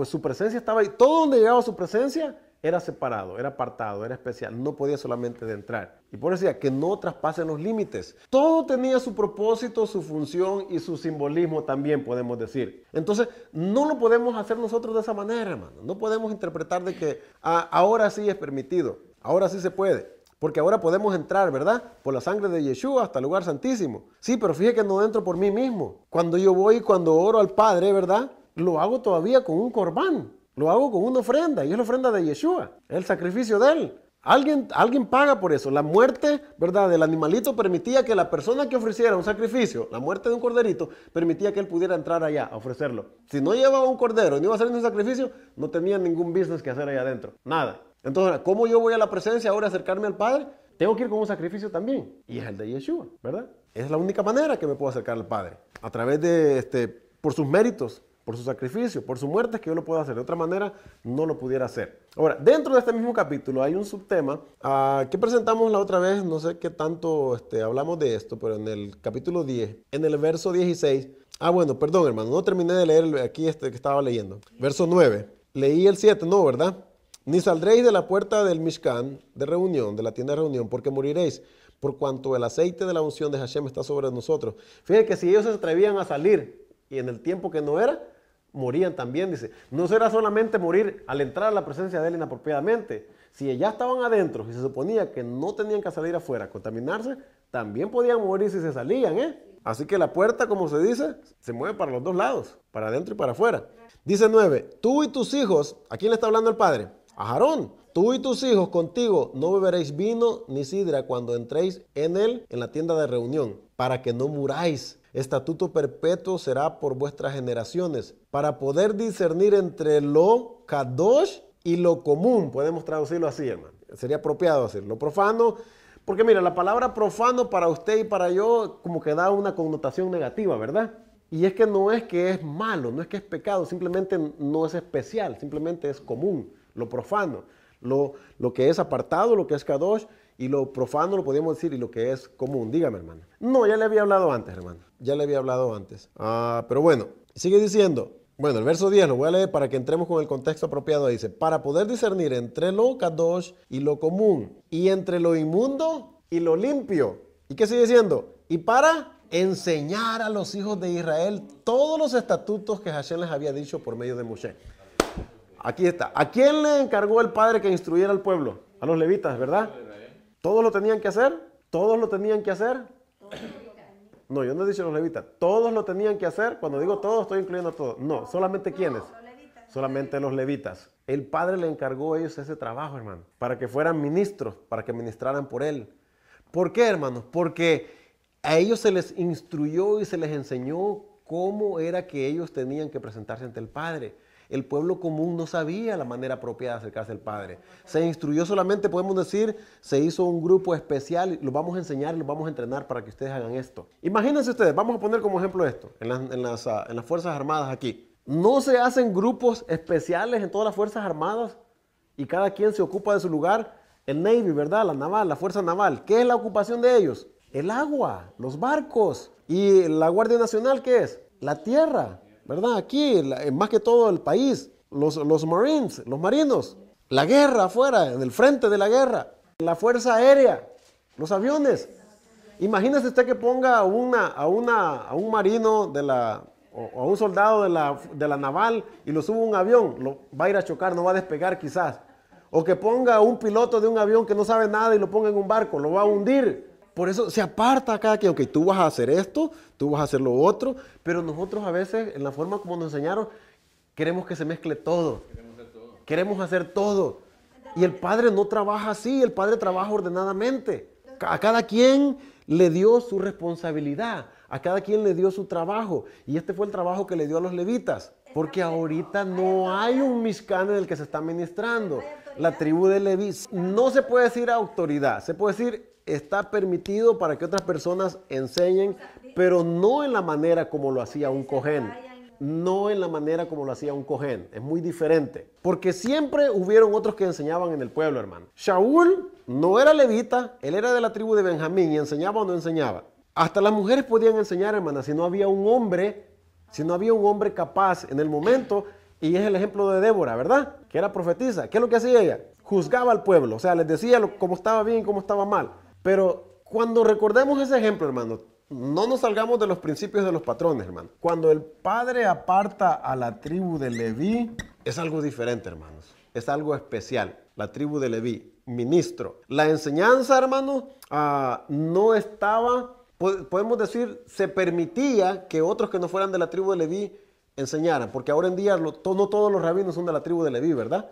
Su presencia estaba ahí. Todo donde llegaba su presencia era separado, era apartado, era especial. No podía solamente de entrar. Y por eso decía que no traspasen los límites. Todo tenía su propósito, su función y su simbolismo también, podemos decir. Entonces, no lo podemos hacer nosotros de esa manera, hermano. No podemos interpretar de que ahora sí es permitido. Ahora sí se puede. Porque ahora podemos entrar, ¿verdad? Por la sangre de Yeshua hasta el lugar santísimo. Sí, pero fíjate que no entro por mí mismo. Cuando yo voy, cuando oro al Padre, ¿verdad? Lo hago todavía con un corbán. Lo hago con una ofrenda. Y es la ofrenda de Yeshua. Es el sacrificio de Él. Alguien paga por eso. La muerte, ¿verdad?, del animalito permitía que la persona que ofreciera un sacrificio, la muerte de un corderito, permitía que él pudiera entrar allá a ofrecerlo. Si no llevaba un cordero ni iba a hacer ningún sacrificio, no tenía ningún business que hacer allá adentro. Nada. Entonces, ¿cómo yo voy a la presencia ahora a acercarme al Padre? Tengo que ir con un sacrificio también. Y es el de Yeshua, ¿verdad? Es la única manera que me puedo acercar al Padre. A través de, por sus méritos, por su sacrificio, por su muerte, es que yo lo puedo hacer. De otra manera, no lo pudiera hacer. Ahora, dentro de este mismo capítulo hay un subtema que presentamos la otra vez. No sé qué tanto hablamos de esto, pero en el capítulo 10, en el verso 16, Bueno, perdón, hermano, no terminé de leer aquí que estaba leyendo. Verso 9. Leí el 7, no, ¿verdad? Ni saldréis de la puerta del Mishkan de reunión, de la tienda de reunión, porque moriréis, por cuanto el aceite de la unción de Hashem está sobre nosotros. Fíjense que si ellos se atrevían a salir y en el tiempo que no era, morían también, dice. No será solamente morir al entrar a la presencia de él inapropiadamente. Si ya estaban adentro y se suponía que no tenían que salir afuera a contaminarse, también podían morir si se salían, Así que la puerta, como se dice, se mueve para los dos lados, para adentro y para afuera. Dice 9, tú y tus hijos, ¿a quién le está hablando el Padre? A Aarón. Tú y tus hijos contigo no beberéis vino ni sidra cuando entréis en él, en la tienda de reunión, para que no muráis. Estatuto perpetuo será por vuestras generaciones, para poder discernir entre lo kadosh y lo común. Podemos traducirlo así, hermano. Sería apropiado decir lo profano. Porque mira, la palabra profano para usted y para yo como que da una connotación negativa, ¿verdad? Y es que es malo, no es que es pecado, simplemente no es especial, simplemente es común, lo profano. Lo que es apartado, lo que es kadosh, y lo profano lo podríamos decir, y lo que es común. Dígame, hermano. No, ya le había hablado antes, hermano. Ya le había hablado antes. Pero bueno, sigue diciendo. Bueno, el verso 10 lo voy a leer para que entremos con el contexto apropiado. Dice, para poder discernir entre lo kadosh y lo común, y entre lo inmundo y lo limpio. ¿Y qué sigue diciendo? Y para enseñar a los hijos de Israel todos los estatutos que Hashem les había dicho por medio de Moshe. Aquí está. ¿A quién le encargó el Padre que instruyera al pueblo? A los levitas, ¿verdad? ¿Todos lo tenían que hacer? ¿Todos lo tenían que hacer? No, yo no he dicho los levitas. ¿Todos lo tenían que hacer? Cuando digo todos, estoy incluyendo a todos. No, ¿solamente quiénes? Solamente los levitas. El Padre le encargó a ellos ese trabajo, hermano, para que fueran ministros, para que ministraran por él. ¿Por qué, hermanos? Porque a ellos se les instruyó y se les enseñó cómo era que ellos tenían que presentarse ante el Padre. El pueblo común no sabía la manera apropiada de acercarse al Padre. Se instruyó solamente, podemos decir, se hizo un grupo especial, y los vamos a enseñar, los vamos a entrenar para que ustedes hagan esto. Imagínense ustedes, vamos a poner como ejemplo esto, en las Fuerzas Armadas aquí. No se hacen grupos especiales en todas las Fuerzas Armadas y cada quien se ocupa de su lugar. El Navy, ¿verdad? La naval, la Fuerza Naval. ¿Qué es la ocupación de ellos? El agua, los barcos. ¿Y la Guardia Nacional qué es? La tierra. ¿Verdad? Aquí, más que todo el país, los Marines, los marinos, la guerra afuera, en el frente de la guerra, la fuerza aérea, los aviones. Imagínese usted que ponga a un marino o a un soldado de la naval y lo suba a un avión, va a ir a chocar, no va a despegar quizás. O que ponga a un piloto de un avión que no sabe nada y lo ponga en un barco, lo va a hundir. Por eso se aparta cada quien, ok, tú vas a hacer esto, tú vas a hacer lo otro, pero nosotros a veces, en la forma como nos enseñaron, queremos que se mezcle todo. Queremos hacer todo. Y el Padre no trabaja así, el Padre trabaja ordenadamente. A cada quien le dio su responsabilidad, a cada quien le dio su trabajo. Y este fue el trabajo que le dio a los levitas. Porque ahorita no hay un Mishkan en el que se está ministrando. La tribu de Leví, no se puede decir autoridad, se puede decir está permitido para que otras personas enseñen, pero no en la manera como lo hacía un Cohen. No en la manera como lo hacía un Cohen. Es muy diferente. Porque siempre hubieron otros que enseñaban en el pueblo, hermano. Shaul no era levita, él era de la tribu de Benjamín y enseñaba o no enseñaba. Hasta las mujeres podían enseñar, hermana, si no había un hombre capaz en el momento, y es el ejemplo de Débora, ¿verdad? Que era profetisa. ¿Qué es lo que hacía ella? Juzgaba al pueblo, o sea, les decía cómo estaba bien y cómo estaba mal. Pero cuando recordemos ese ejemplo, hermano, no nos salgamos de los principios de los patrones, hermano. Cuando el Padre aparta a la tribu de Leví, es algo diferente, hermanos. Es algo especial. La tribu de Leví, ministro. La enseñanza, hermano, no estaba, podemos decir, se permitía que otros que no fueran de la tribu de Leví enseñaran. Porque ahora en día no todos los rabinos son de la tribu de Leví, ¿verdad?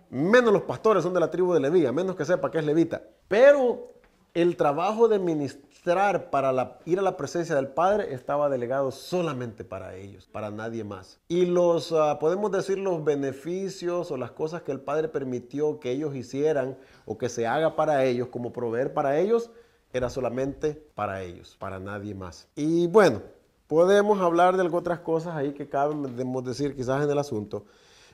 Menos los pastores son de la tribu de Leví, a menos que sepa que es levita. Pero el trabajo de ministrar para ir a la presencia del Padre estaba delegado solamente para ellos, para nadie más. Y podemos decir, los beneficios o las cosas que el Padre permitió que ellos hicieran o que se haga para ellos, como proveer para ellos, era solamente para ellos, para nadie más. Y bueno, podemos hablar de otras cosas ahí que caben, podemos decir quizás en el asunto.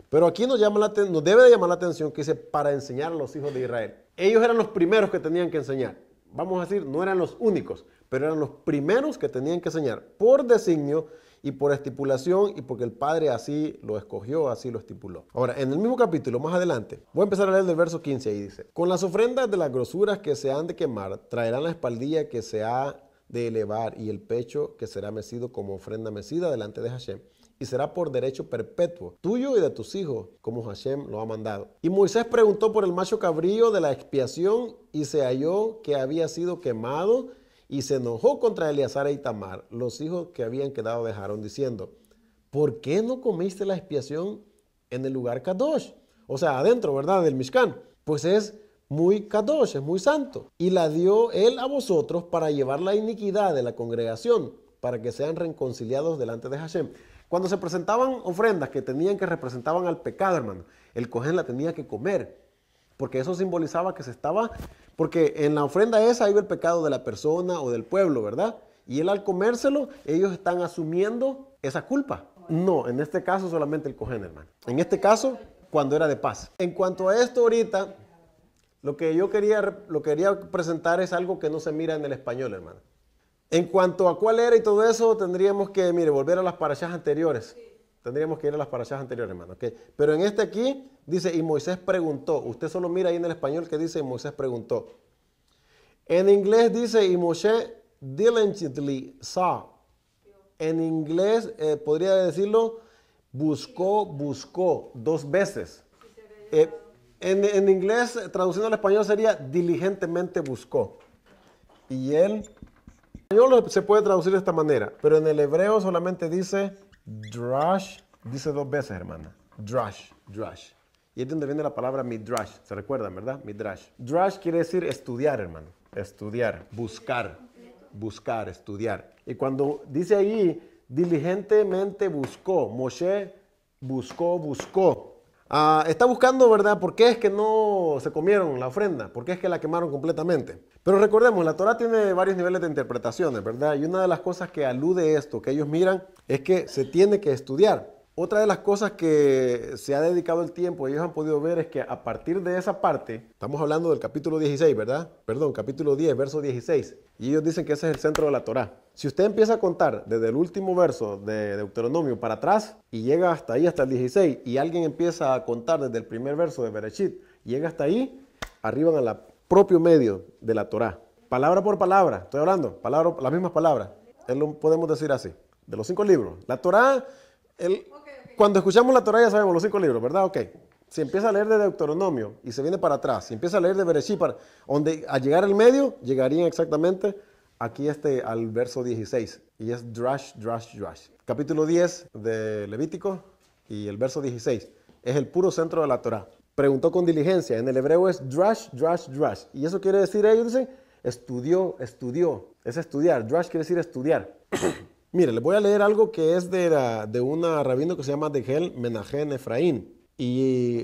Pero aquí nos debe de llamar la atención que dice para enseñar a los hijos de Israel. Ellos eran los primeros que tenían que enseñar. Vamos a decir, no eran los únicos, pero eran los primeros que tenían que enseñar por designio y por estipulación y porque el Padre así lo escogió, así lo estipuló. Ahora, en el mismo capítulo, más adelante, voy a empezar a leer del verso 15 y dice: con las ofrendas de las grosuras que se han de quemar, traerán la espaldilla que se ha de elevar y el pecho que será mecido como ofrenda mecida delante de Hashem. Y será por derecho perpetuo, tuyo y de tus hijos, como Hashem lo ha mandado. Y Moisés preguntó por el macho cabrío de la expiación, y se halló que había sido quemado, y se enojó contra Eleazar e Itamar, los hijos que habían quedado de Aarón, diciendo: ¿por qué no comiste la expiación en el lugar Kadosh? O sea, adentro, ¿verdad? Del Mishkan. Pues es muy Kadosh, es muy santo. Y la dio él a vosotros para llevar la iniquidad de la congregación, para que sean reconciliados delante de Hashem. Cuando se presentaban ofrendas que representaban al pecado, hermano, el Cohen la tenía que comer, porque eso simbolizaba que porque en la ofrenda esa iba el pecado de la persona o del pueblo, ¿verdad? Y él al comérselo, ellos están asumiendo esa culpa. No, en este caso solamente el Cohen, hermano. En este caso, cuando era de paz. En cuanto a esto ahorita, lo que yo quería presentar es algo que no se mira en el español, hermano. En cuanto a cuál era y todo eso, tendríamos que, volver a las parashas anteriores. Tendríamos que ir a las parashas anteriores, hermano. ¿Okay? Pero en este aquí dice: y Moisés preguntó. Usted solo mira ahí en el español que dice: y Moisés preguntó. En inglés dice: y Moshe diligently saw. En inglés podría decirlo: buscó 2 veces. En inglés, traduciendo al español, sería: diligentemente buscó. Y él... En español se puede traducir de esta manera, pero en el hebreo solamente dice drash, dice 2 veces, hermana. Drash. Y es donde viene la palabra midrash. ¿Se recuerdan, verdad? Midrash. Drash quiere decir estudiar, hermano. Estudiar, buscar, estudiar. Y cuando dice ahí, diligentemente buscó, Moshe buscó. Está buscando, ¿verdad? ¿Por qué es que no se comieron la ofrenda? ¿Por qué es que la quemaron completamente? Pero recordemos, la Torah tiene varios niveles de interpretaciones, ¿verdad? Y una de las cosas que alude esto, que ellos miran, es que se tiene que estudiar. Otra de las cosas que se ha dedicado el tiempo, ellos han podido ver, es que a partir de esa parte, estamos hablando del capítulo 16, ¿verdad? Perdón, capítulo 10, verso 16. Y ellos dicen que ese es el centro de la Torah. Si usted empieza a contar desde el último verso de Deuteronomio para atrás y llega hasta ahí, hasta el 16, y alguien empieza a contar desde el primer verso de Bereshit y llega hasta ahí, arriban a la propio medio de la Torah. Palabra por palabra, estoy hablando, las mismas palabras. Lo podemos decir así, de los 5 libros. La Torah, cuando escuchamos la Torah ya sabemos los 5 libros, ¿verdad? Ok. Si empieza a leer de Deuteronomio y se viene para atrás, si empieza a leer de Bereshit, donde al llegar al medio, llegarían exactamente aquí al verso 16. Y es drash. Capítulo 10 de Levítico y el verso 16. Es el puro centro de la Torah. Preguntó con diligencia. En el hebreo es drash. Y eso quiere decir, ellos dicen, estudió. Es estudiar. Drash quiere decir estudiar. Mire, les voy a leer algo que es de una rabino que se llama Degel Menahem Efraín. Y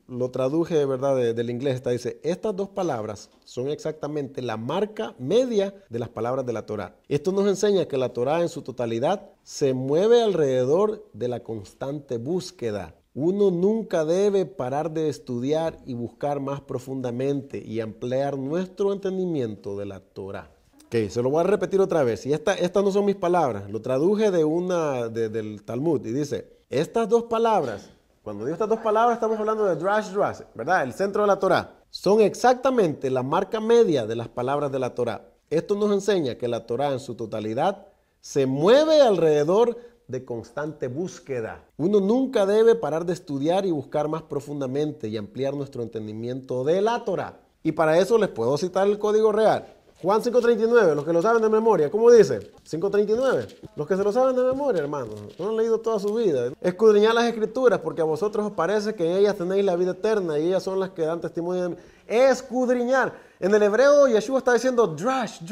lo traduje, ¿verdad?, del inglés. Dice: estas 2 palabras son exactamente la marca media de las palabras de la Torah. Esto nos enseña que la Torah en su totalidad se mueve alrededor de la constante búsqueda. Uno nunca debe parar de estudiar y buscar más profundamente y ampliar nuestro entendimiento de la Torah. Ok, se lo voy a repetir otra vez. Y estas no son mis palabras. Lo traduje del Talmud y dice: estas 2 palabras... Cuando digo estas 2 palabras, estamos hablando de drash, ¿verdad? El centro de la Torah. Son exactamente la marca media de las palabras de la Torah. Esto nos enseña que la Torah en su totalidad se mueve alrededor de constante búsqueda. Uno nunca debe parar de estudiar y buscar más profundamente y ampliar nuestro entendimiento de la Torah. Y para eso les puedo citar el código real. Juan 5.39, los que lo saben de memoria, ¿cómo dice? 5.39, los que se lo saben de memoria, hermano, no han leído toda su vida. Escudriñad las escrituras, porque a vosotros os parece que en ellas tenéis la vida eterna, y ellas son las que dan testimonio de mí. Escudriñar. En el hebreo, Yeshua está diciendo drash.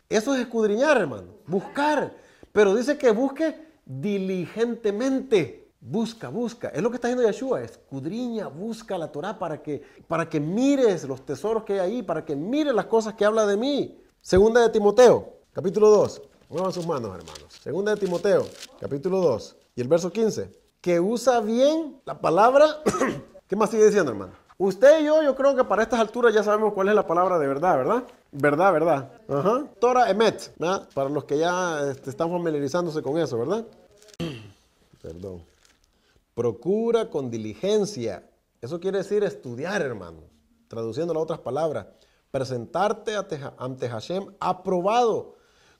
Eso es escudriñar, hermano, buscar. Pero dice que busque diligentemente. Busca. Es lo que está diciendo Yeshua. Escudriña, busca la Torah para que mires los tesoros que hay ahí, para que mires las cosas que habla de mí. Segunda de Timoteo, capítulo 2. Muevan sus manos, hermanos. Segunda de Timoteo, capítulo 2. Y el verso 15. Que usa bien la palabra. ¿Qué más sigue diciendo, hermano? Usted y yo creo que para estas alturas ya sabemos cuál es la palabra de verdad, ¿verdad? Verdad. Torah emet, ¿verdad? Para los que ya están familiarizándose con eso, ¿verdad? Perdón. Procura con diligencia. Eso quiere decir estudiar, hermano. Traduciéndolo a otras palabras. Presentarte ante Hashem aprobado,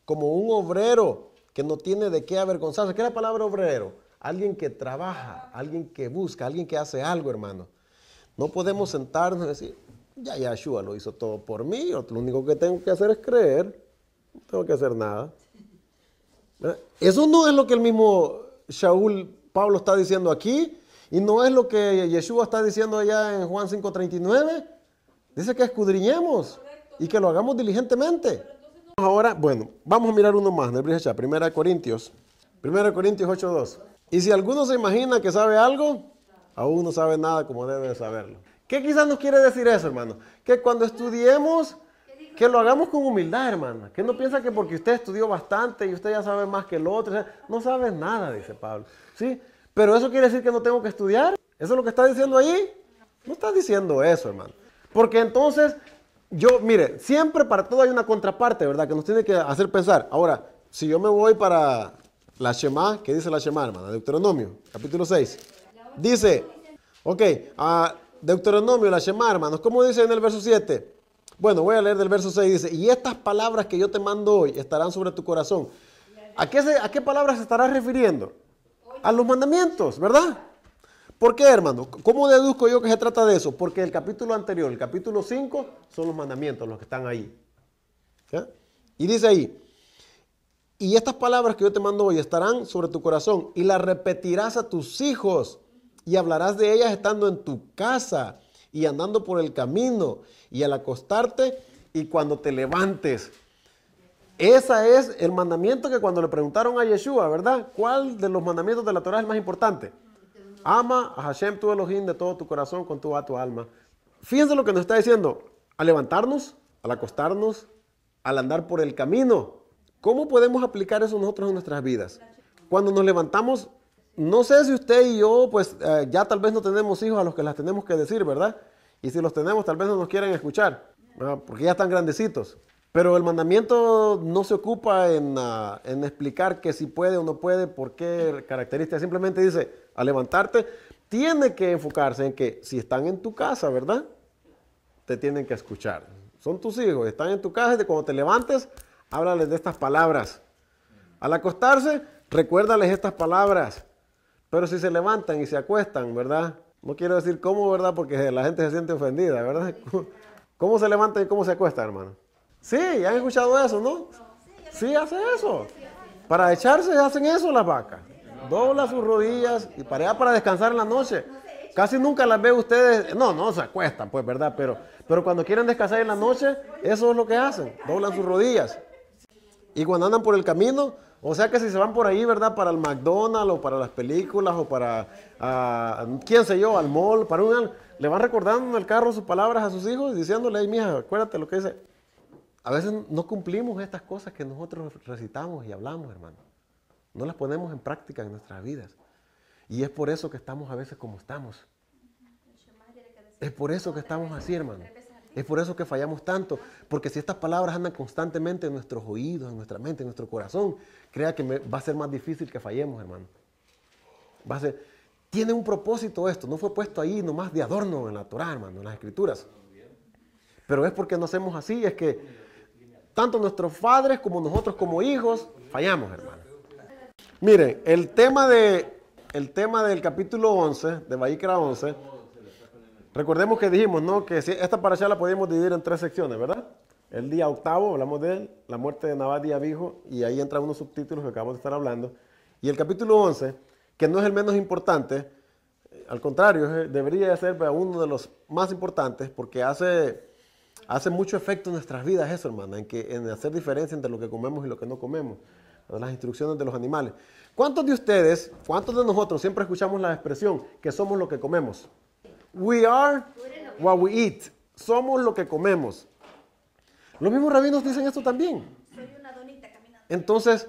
como un obrero que no tiene de qué avergonzarse. ¿Qué es la palabra obrero? Alguien que trabaja, alguien que busca, alguien que hace algo, hermano. No podemos sentarnos y decir, ya Yahshua lo hizo todo por mí, lo único que tengo que hacer es creer, no tengo que hacer nada. Eso no es lo que el mismo Pablo está diciendo aquí, y no es lo que Yeshua está diciendo allá en Juan 5:39. Dice que escudriñemos y que lo hagamos diligentemente. Ahora, bueno, vamos a mirar uno más, ¿no? 1 Corintios 8:2. Y si alguno se imagina que sabe algo, aún no sabe nada como debe de saberlo. ¿Qué quizás nos quiere decir eso, hermano? Que cuando estudiemos, que lo hagamos con humildad, hermano. Que no piensa que porque usted estudió bastante y usted ya sabe más que el otro. O sea, no sabe nada, dice Pablo. ¿Sí? Pero eso quiere decir que no tengo que estudiar. ¿Eso es lo que está diciendo ahí? No está diciendo eso, hermano. Porque entonces, mire, siempre para todo hay una contraparte, ¿verdad? Que nos tiene que hacer pensar. Ahora, si yo me voy para la Shema, ¿qué dice la Shema, hermana? Deuteronomio, capítulo 6. Dice, Deuteronomio, la Shema, hermanos, ¿cómo dice en el verso 7? Bueno, voy a leer del verso 6, dice, y estas palabras que yo te mando hoy estarán sobre tu corazón. ¿A qué palabras se estará refiriendo? A los mandamientos, ¿verdad? ¿Por qué, hermano? ¿Cómo deduzco yo que se trata de eso? Porque el capítulo anterior, el capítulo 5, son los mandamientos los que están ahí. ¿Ya? Y dice ahí, y estas palabras que yo te mando hoy estarán sobre tu corazón y las repetirás a tus hijos y hablarás de ellas estando en tu casa y andando por el camino y al acostarte y cuando te levantes. Ese es el mandamiento que cuando le preguntaron a Yeshua, ¿verdad? ¿Cuál de los mandamientos de la Torah es el más importante? Ama a Hashem tu Elohim de todo tu corazón, con toda tu alma. Fíjense lo que nos está diciendo. Al levantarnos, al acostarnos, al andar por el camino. ¿Cómo podemos aplicar eso nosotros en nuestras vidas? Cuando nos levantamos, no sé si usted y yo, pues ya tal vez no tenemos hijos a los que las tenemos que decir, ¿verdad? Y si los tenemos, tal vez no nos quieren escuchar, ¿verdad? Porque ya están grandecitos. Pero el mandamiento no se ocupa en explicar que si puede o no puede, por qué características. Simplemente dice, al levantarte, tiene que enfocarse en que si están en tu casa, ¿verdad? Te tienen que escuchar. Son tus hijos, están en tu casa y cuando te levantes, háblales de estas palabras. Al acostarse, recuérdales estas palabras. Pero si se levantan y se acuestan, ¿verdad? No quiero decir cómo, ¿verdad? Porque la gente se siente ofendida, ¿verdad? ¿Cómo se levantan y cómo se acuestan, hermano? Sí, ya han escuchado eso, ¿no? Sí, hace eso. Para echarse hacen eso las vacas. Dobla sus rodillas y para descansar en la noche. Casi nunca las ve ustedes, no se acuestan, pues, ¿verdad? Pero cuando quieren descansar en la noche, eso es lo que hacen, doblan sus rodillas. Y cuando andan por el camino, o sea que si se van por ahí, ¿verdad? Para el McDonald's o para las películas o para, quién sé yo, al mall, le van recordando en el carro sus palabras a sus hijos diciéndole, ay, mija, acuérdate lo que dice. A veces no cumplimos estas cosas que nosotros recitamos y hablamos, hermano. No las ponemos en práctica en nuestras vidas. Y es por eso que estamos a veces como estamos. Es por eso que estamos así, hermano. Es por eso que fallamos tanto. Porque si estas palabras andan constantemente en nuestros oídos, en nuestra mente, en nuestro corazón, crea que va a ser más difícil que fallemos, hermano. Tiene un propósito esto. No fue puesto ahí nomás de adorno en la Torah, hermano, en las Escrituras. Pero es porque no hacemos así, es que tanto nuestros padres como nosotros como hijos fallamos, hermano. Miren, el tema del capítulo 11, de Vayikra 11, recordemos que dijimos, ¿no? Que esta parashá la podemos dividir en 3 secciones, ¿verdad? El día octavo, hablamos de él, la muerte de Nabal y Abijo, y ahí entran unos subtítulos que acabamos de estar hablando. Y el capítulo 11, que no es el menos importante, al contrario, debería ser uno de los más importantes, porque hace mucho efecto en nuestras vidas eso, hermano, en hacer diferencia entre lo que comemos y lo que no comemos. Las instrucciones de los animales. ¿Cuántos de ustedes, cuántos de nosotros siempre escuchamos la expresión que somos lo que comemos? We are what we eat. Somos lo que comemos. Los mismos rabinos dicen esto también. Entonces,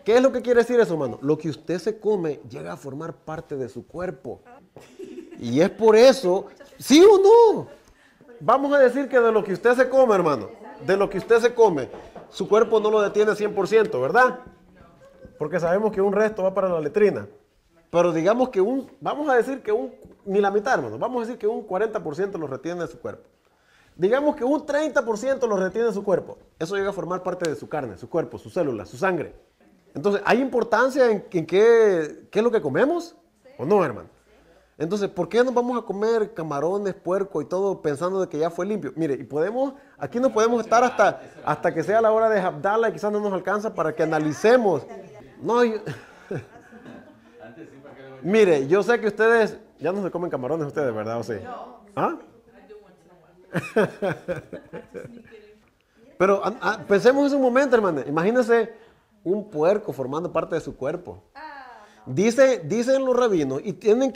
¿qué es lo que quiere decir eso, hermano? Lo que usted se come llega a formar parte de su cuerpo. Y es por eso, ¿sí o no? Vamos a decir que de lo que usted se come, hermano, de lo que usted se come, su cuerpo no lo detiene 100%, ¿verdad? porque sabemos que un resto va para la letrina. Pero digamos que vamos a decir que ni la mitad, hermano, vamos a decir que un 40% lo retiene de su cuerpo. Digamos que un 30% lo retiene de su cuerpo. Eso llega a formar parte de su carne, su cuerpo, sus células, su sangre. Entonces, ¿hay importancia en qué es lo que comemos? ¿O no, hermano? Entonces, ¿por qué nos vamos a comer camarones, puerco y todo pensando de que ya fue limpio? Mire, aquí no podemos estar hasta que sea la hora de Abdala y quizás no nos alcanza para que analicemos. No, mire, yo sé que ustedes ya no se comen camarones ustedes, ¿verdad? ¿O sí? ¿Ah? Pero pensemos en un momento, hermano. Imagínense un puerco formando parte de su cuerpo. Dicen los rabinos, y tenemos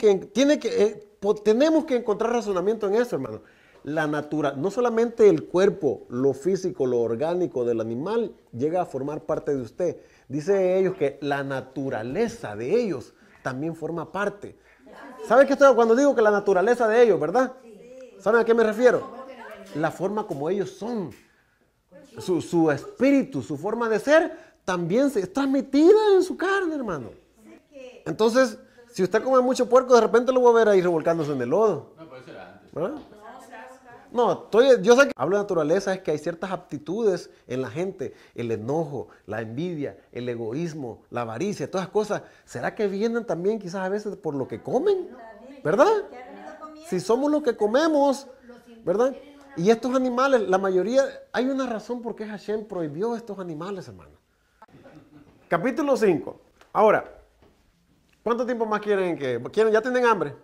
que encontrar razonamiento en eso, hermano. No solamente el cuerpo, lo físico, lo orgánico del animal llega a formar parte de usted. Dice ellos que la naturaleza de ellos también forma parte. ¿Sabe qué estoy cuando digo que la naturaleza de ellos, verdad? ¿Saben a qué me refiero? La forma como ellos son. Su espíritu, su forma de ser, también está metida en su carne, hermano. Entonces, si usted come mucho puerco, de repente lo va a ver ahí revolcándose en el lodo. No, puede ser antes. ¿Verdad? No, yo sé que hablo de naturaleza, es que hay ciertas aptitudes en la gente, el enojo, la envidia, el egoísmo, la avaricia, todas las cosas. ¿Será que vienen también quizás a veces por lo que comen? ¿Verdad? Si somos lo que comemos, ¿verdad? Y estos animales, la mayoría, hay una razón por qué Hashem prohibió estos animales, hermano. Capítulo 5. Ahora, ¿cuánto tiempo más quieren? ¿Ya tienen hambre?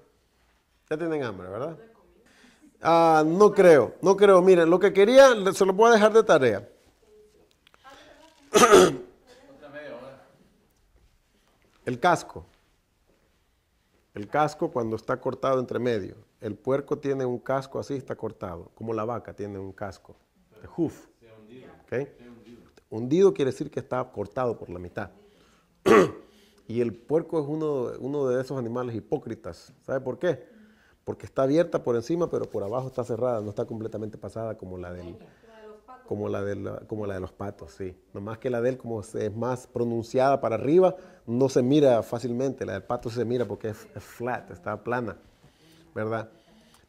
Ya tienen hambre, ¿verdad? No creo. Miren, lo que quería, se lo voy a dejar de tarea. El casco. El casco cuando está cortado entre medio. El puerco tiene un casco así, está cortado. Como la vaca tiene un casco. De hoof. ¿Okay? Hundido quiere decir que está cortado por la mitad. Y el puerco es uno de esos animales hipócritas. ¿Sabe por qué? Porque está abierta por encima, pero por abajo está cerrada, no está completamente pasada como la de los patos, sí. Nomás que la de él, como es más pronunciada para arriba, no se mira fácilmente. La del pato se mira porque es flat, está plana, ¿verdad?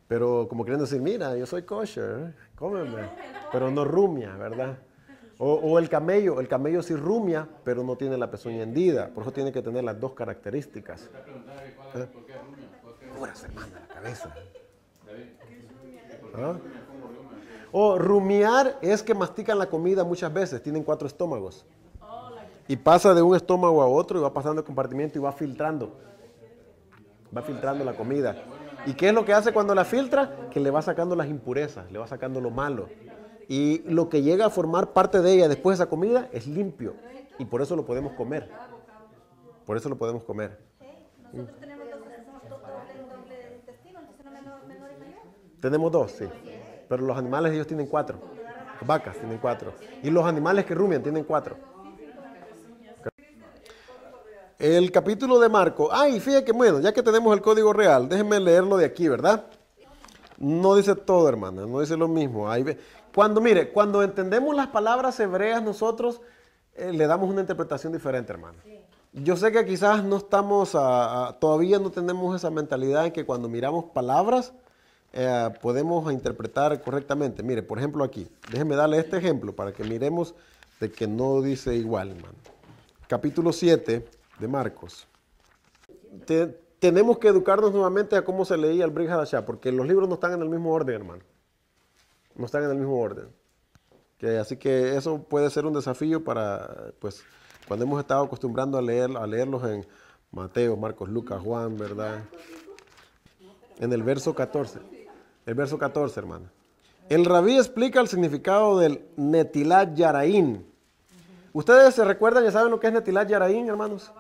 Pero como queriendo decir, mira, yo soy kosher, cómeme, pero no rumia, ¿verdad? O el camello sí rumia, pero no tiene la pezuña hendida, por eso tiene que tener las dos características. ¿Por qué rumia? Horas, hermano, la cabeza. ¿Ah? O rumiar es que mastican la comida muchas veces, tienen 4 estómagos. Y pasa de un estómago a otro y va pasando el compartimiento y va filtrando. Va filtrando la comida. ¿Y qué es lo que hace cuando la filtra? Que le va sacando las impurezas, le va sacando lo malo. Y lo que llega a formar parte de ella después de esa comida es limpio. Y por eso lo podemos comer. Por eso lo podemos comer. Nosotros tenemos doble intestino, entonces menor y mayor. Tenemos 2, sí. Pero los animales ellos tienen 4. Las vacas tienen 4. Y los animales que rumian tienen 4. El capítulo de Marcos. Y fíjate que bueno, ya que tenemos el código real, déjenme leerlo de aquí, ¿verdad? No dice todo, hermana, no dice lo mismo. Cuando entendemos las palabras hebreas nosotros le damos una interpretación diferente, hermano. Yo sé que quizás no estamos, todavía no tenemos esa mentalidad en que cuando miramos palabras podemos interpretar correctamente. Mire, por ejemplo aquí, déjenme darle este ejemplo para que miremos de que no dice igual, hermano. Capítulo 7 de Marcos. Tenemos que educarnos nuevamente a cómo se leía el Brit Hadashah, porque los libros no están en el mismo orden, hermano. No están en el mismo orden. Así que eso puede ser un desafío para, pues, cuando hemos estado acostumbrando a leerlos en Mateo, Marcos, Lucas, Juan, ¿verdad? En el verso 14. El verso 14, hermano. El rabí explica el significado del Netilat Yaraín. ¿Ustedes se recuerdan y saben lo que es Netilat Yaraín, hermanos?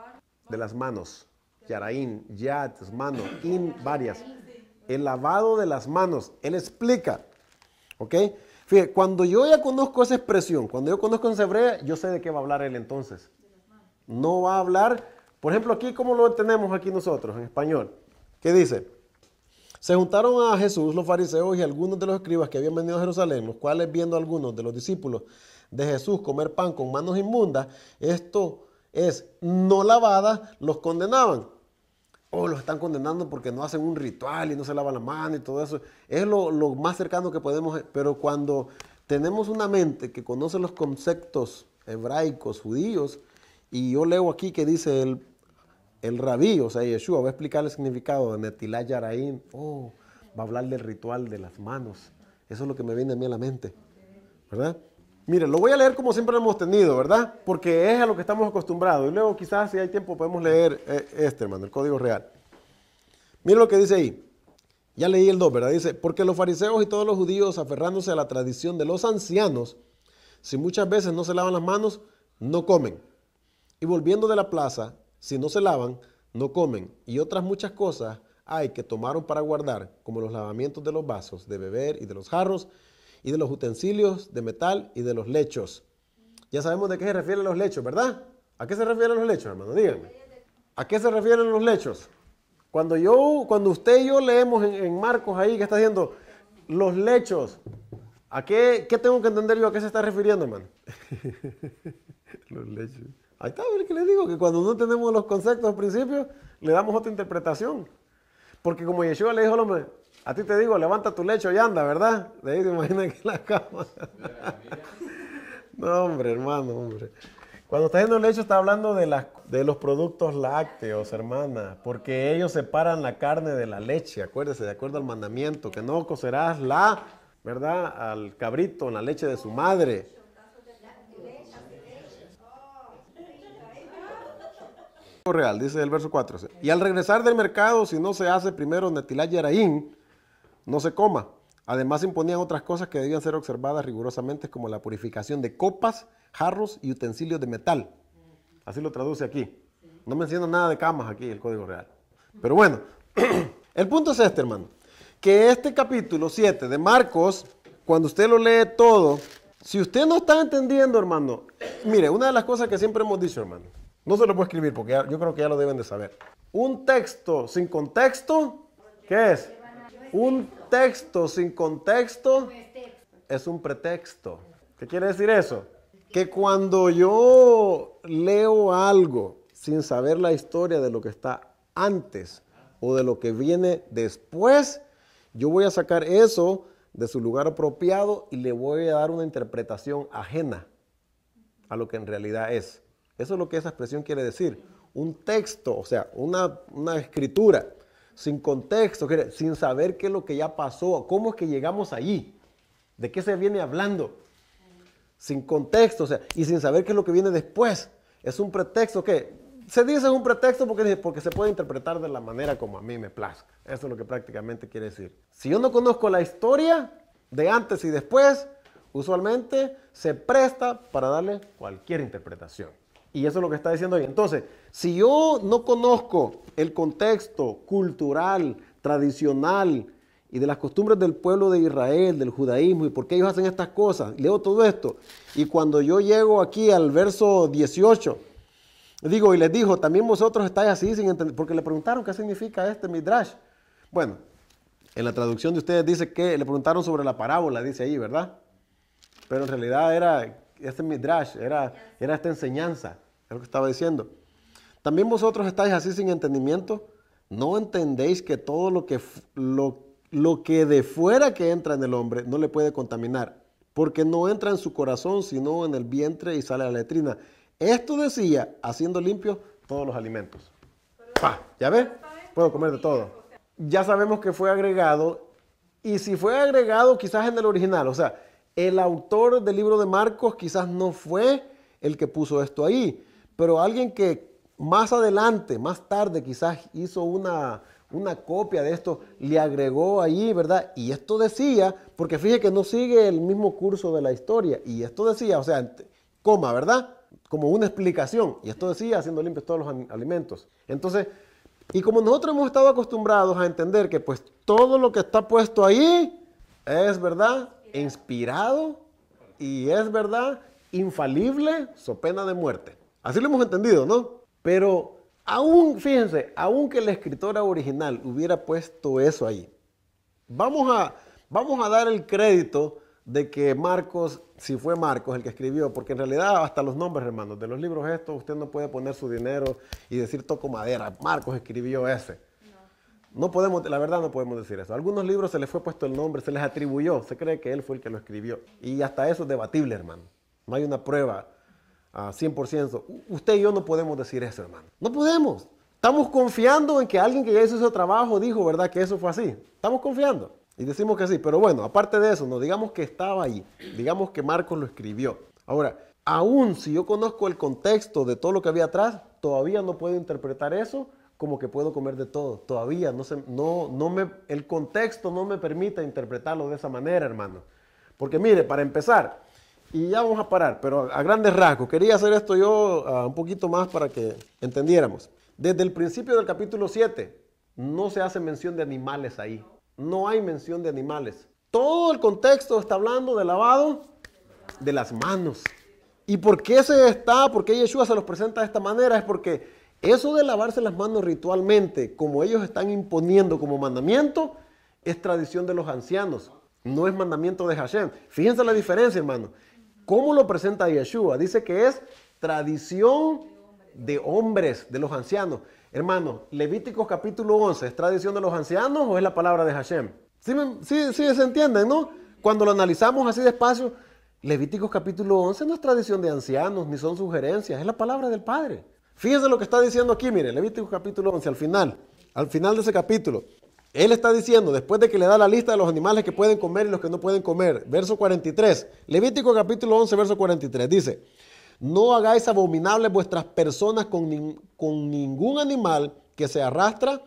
De las manos. Yaraín, yad, mano, in, varias. El lavado de las manos. Él explica. ¿Ok? Fíjate, cuando yo ya conozco esa expresión, cuando yo conozco esa hebrea, yo sé de qué va a hablar él entonces. No va a hablar, por ejemplo, aquí, ¿cómo lo tenemos aquí nosotros en español? ¿Qué dice? Se juntaron a Jesús los fariseos y algunos de los escribas que habían venido a Jerusalén, los cuales viendo a algunos de los discípulos de Jesús comer pan con manos inmundas, esto es no lavadas, los condenaban. O los están condenando porque no hacen un ritual y no se lavan la mano y todo eso. Es lo más cercano que podemos. Pero cuando tenemos una mente que conoce los conceptos hebraicos, judíos, y yo leo aquí que dice el rabí, o sea, Yeshua, va a explicar el significado de Netilat Yaraim. Oh, va a hablar del ritual de las manos. Eso es lo que me viene a mí a la mente, ¿verdad? Mire, lo voy a leer como siempre lo hemos tenido, ¿verdad? Porque es a lo que estamos acostumbrados. Y luego quizás si hay tiempo podemos leer hermano, el Código Real. Mire lo que dice ahí. Ya leí el 2, ¿verdad? Dice, porque los fariseos y todos los judíos, aferrándose a la tradición de los ancianos, si muchas veces no se lavan las manos, no comen. Y volviendo de la plaza, si no se lavan, no comen. Y otras muchas cosas hay que tomaron para guardar, como los lavamientos de los vasos de beber y de los jarros, y de los utensilios de metal y de los lechos. Ya sabemos de qué se refieren los lechos, ¿verdad? ¿A qué se refieren los lechos, hermano? Díganme. ¿A qué se refieren los lechos? Cuando usted y yo leemos en Marcos ahí que está diciendo los lechos, ¿a qué tengo que entender yo a qué se está refiriendo, hermano? Los lechos. Ahí está, ¿ver qué les digo? Que cuando no tenemos los conceptos al principio, le damos otra interpretación. Porque como Yeshua le dijo al hombre, a ti te digo, levanta tu lecho y anda, ¿verdad? De ahí te imaginas que la cama. No, hombre, hermano, hombre. Cuando está diciendo lecho está hablando de los productos lácteos, hermana. Porque ellos separan la carne de la leche, acuérdese, de acuerdo al mandamiento, que no cocerás ¿verdad? Al cabrito en la leche de su madre. Real, dice el verso 4. Y al regresar del mercado, si no se hace primero Netilat Yaraim, no se coma. Además imponían otras cosas que debían ser observadas rigurosamente, como la purificación de copas, jarros y utensilios de metal. Así lo traduce aquí. No menciona nada de camas aquí el Código Real. Pero bueno, el punto es este, hermano. Que este capítulo 7 de Marcos, cuando usted lo lee todo, si usted no está entendiendo, hermano, mire, una de las cosas que siempre hemos dicho, hermano, no se lo puedo escribir porque yo creo que ya lo deben de saber. Un texto sin contexto, ¿qué es? Un texto sin contexto es un pretexto. ¿Qué quiere decir eso? Que cuando yo leo algo sin saber la historia de lo que está antes o de lo que viene después, yo voy a sacar eso de su lugar apropiado y le voy a dar una interpretación ajena a lo que en realidad es. Eso es lo que esa expresión quiere decir. Un texto, o sea, una escritura sin contexto, sin saber qué es lo que ya pasó, cómo es que llegamos allí, de qué se viene hablando. Sin contexto, o sea, y sin saber qué es lo que viene después. Es un pretexto que se dice un pretexto porque se puede interpretar de la manera como a mí me plazca. Eso es lo que prácticamente quiere decir. Si yo no conozco la historia de antes y después, usualmente se presta para darle cualquier interpretación. Y eso es lo que está diciendo ahí. Entonces, si yo no conozco el contexto cultural, tradicional y de las costumbres del pueblo de Israel, del judaísmo y por qué ellos hacen estas cosas, leo todo esto. Y cuando yo llego aquí al verso 18, digo, y les dijo, también vosotros estáis así sin entender, porque le preguntaron qué significa este midrash. Bueno, en la traducción de ustedes dice que le preguntaron sobre la parábola, dice ahí, ¿verdad? Pero en realidad era este midrash, era esta enseñanza, es lo que estaba diciendo. También vosotros estáis así sin entendimiento, no entendéis que todo lo que de fuera que entra en el hombre no le puede contaminar, porque no entra en su corazón, sino en el vientre y sale a la letrina. Esto decía, haciendo limpios todos los alimentos. ¡Pah! ¿Ya ves? Puedo comer de todo. Ya sabemos que fue agregado, y si fue agregado quizás en el original, o sea, el autor del libro de Marcos quizás no fue el que puso esto ahí, pero alguien que más adelante, más tarde quizás hizo una copia de esto, le agregó ahí, ¿verdad? Y esto decía, porque fíjate que no sigue el mismo curso de la historia, y esto decía, o sea, coma, ¿verdad? Como una explicación, y esto decía, haciendo limpios todos los alimentos. Entonces, y como nosotros hemos estado acostumbrados a entender que pues todo lo que está puesto ahí es, ¿verdad?, inspirado y es, ¿verdad?, infalible, so pena de muerte. Así lo hemos entendido, ¿no? Pero aún, fíjense, aún que la escritora original hubiera puesto eso ahí, vamos a dar el crédito de que Marcos, si fue Marcos el que escribió, porque en realidad hasta los nombres, hermanos, de los libros estos, usted no puede poner su dinero y decir toco madera, Marcos escribió ese. No podemos, la verdad no podemos decir eso. A algunos libros se les fue puesto el nombre, se les atribuyó, se cree que él fue el que lo escribió. Y hasta eso es debatible, hermano. No hay una prueba a 100%. Usted y yo no podemos decir eso, hermano. No podemos. Estamos confiando en que alguien que ya hizo ese trabajo dijo, ¿verdad?, que eso fue así. Estamos confiando. Y decimos que sí. Pero bueno, aparte de eso, no digamos que estaba ahí. Digamos que Marcos lo escribió. Ahora, aún si yo conozco el contexto de todo lo que había atrás, todavía no puedo interpretar eso como que puedo comer de todo. Todavía el contexto no me permite interpretarlo de esa manera, hermano. Porque mire, para empezar, y ya vamos a parar, pero a grandes rasgos, quería hacer esto yo un poquito más para que entendiéramos. Desde el principio del capítulo 7, no se hace mención de animales ahí. No hay mención de animales. Todo el contexto está hablando de lavado de las manos. ¿Y por qué por qué Yeshua se los presenta de esta manera? Es porque eso de lavarse las manos ritualmente, como ellos están imponiendo como mandamiento, es tradición de los ancianos, no es mandamiento de Hashem. Fíjense la diferencia, hermano. ¿Cómo lo presenta Yeshua? Dice que es tradición de hombres, de los ancianos. Hermano, Levíticos capítulo 11, ¿es tradición de los ancianos o es la palabra de Hashem? Sí se entienden, ¿no? Cuando lo analizamos así despacio, Levíticos capítulo 11 no es tradición de ancianos, ni son sugerencias, es la palabra del Padre. Fíjense lo que está diciendo aquí, mire, Levíticos capítulo 11, al final de ese capítulo. Él está diciendo, después de que le da la lista de los animales que pueden comer y los que no pueden comer, verso 43, Levítico capítulo 11, verso 43, dice, no hagáis abominables vuestras personas con ningún animal que se arrastra,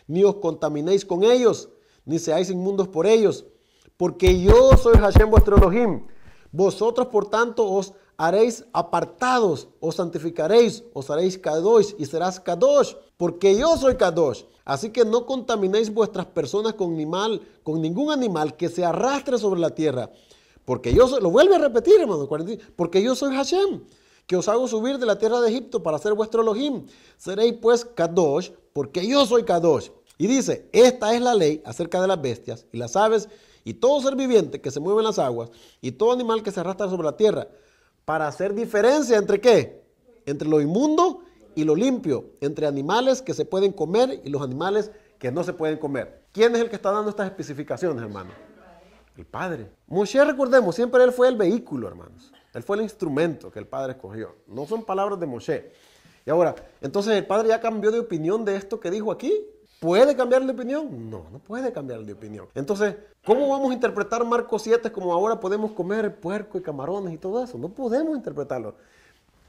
ni os contaminéis con ellos, ni seáis inmundos por ellos, porque yo soy Hashem vuestro Elohim. Vosotros, por tanto, os haréis apartados, os santificaréis, os haréis kadosh y serás kadosh, porque yo soy kadosh. Así que no contaminéis vuestras personas con ningún animal que se arrastre sobre la tierra, porque yo soy, lo vuelve a repetir, hermano, porque yo soy Hashem, que os hago subir de la tierra de Egipto para ser vuestro Elohim. Seréis pues kadosh, porque yo soy kadosh. Y dice, esta es la ley acerca de las bestias y las aves y todo ser viviente que se mueve en las aguas y todo animal que se arrastra sobre la tierra, para hacer diferencia entre ¿qué? Entre lo inmundo y lo limpio, entre animales que se pueden comer y los animales que no se pueden comer. ¿Quién es el que está dando estas especificaciones, hermano? El Padre. Moshe, recordemos, siempre él fue el vehículo, hermanos. Él fue el instrumento que el Padre escogió. No son palabras de Moshe. Y ahora, entonces el Padre ya cambió de opinión de esto que dijo aquí. ¿Puede cambiar de opinión? No, no puede cambiar de opinión. Entonces, ¿cómo vamos a interpretar Marcos 7 como ahora podemos comer puerco y camarones y todo eso? No podemos interpretarlo.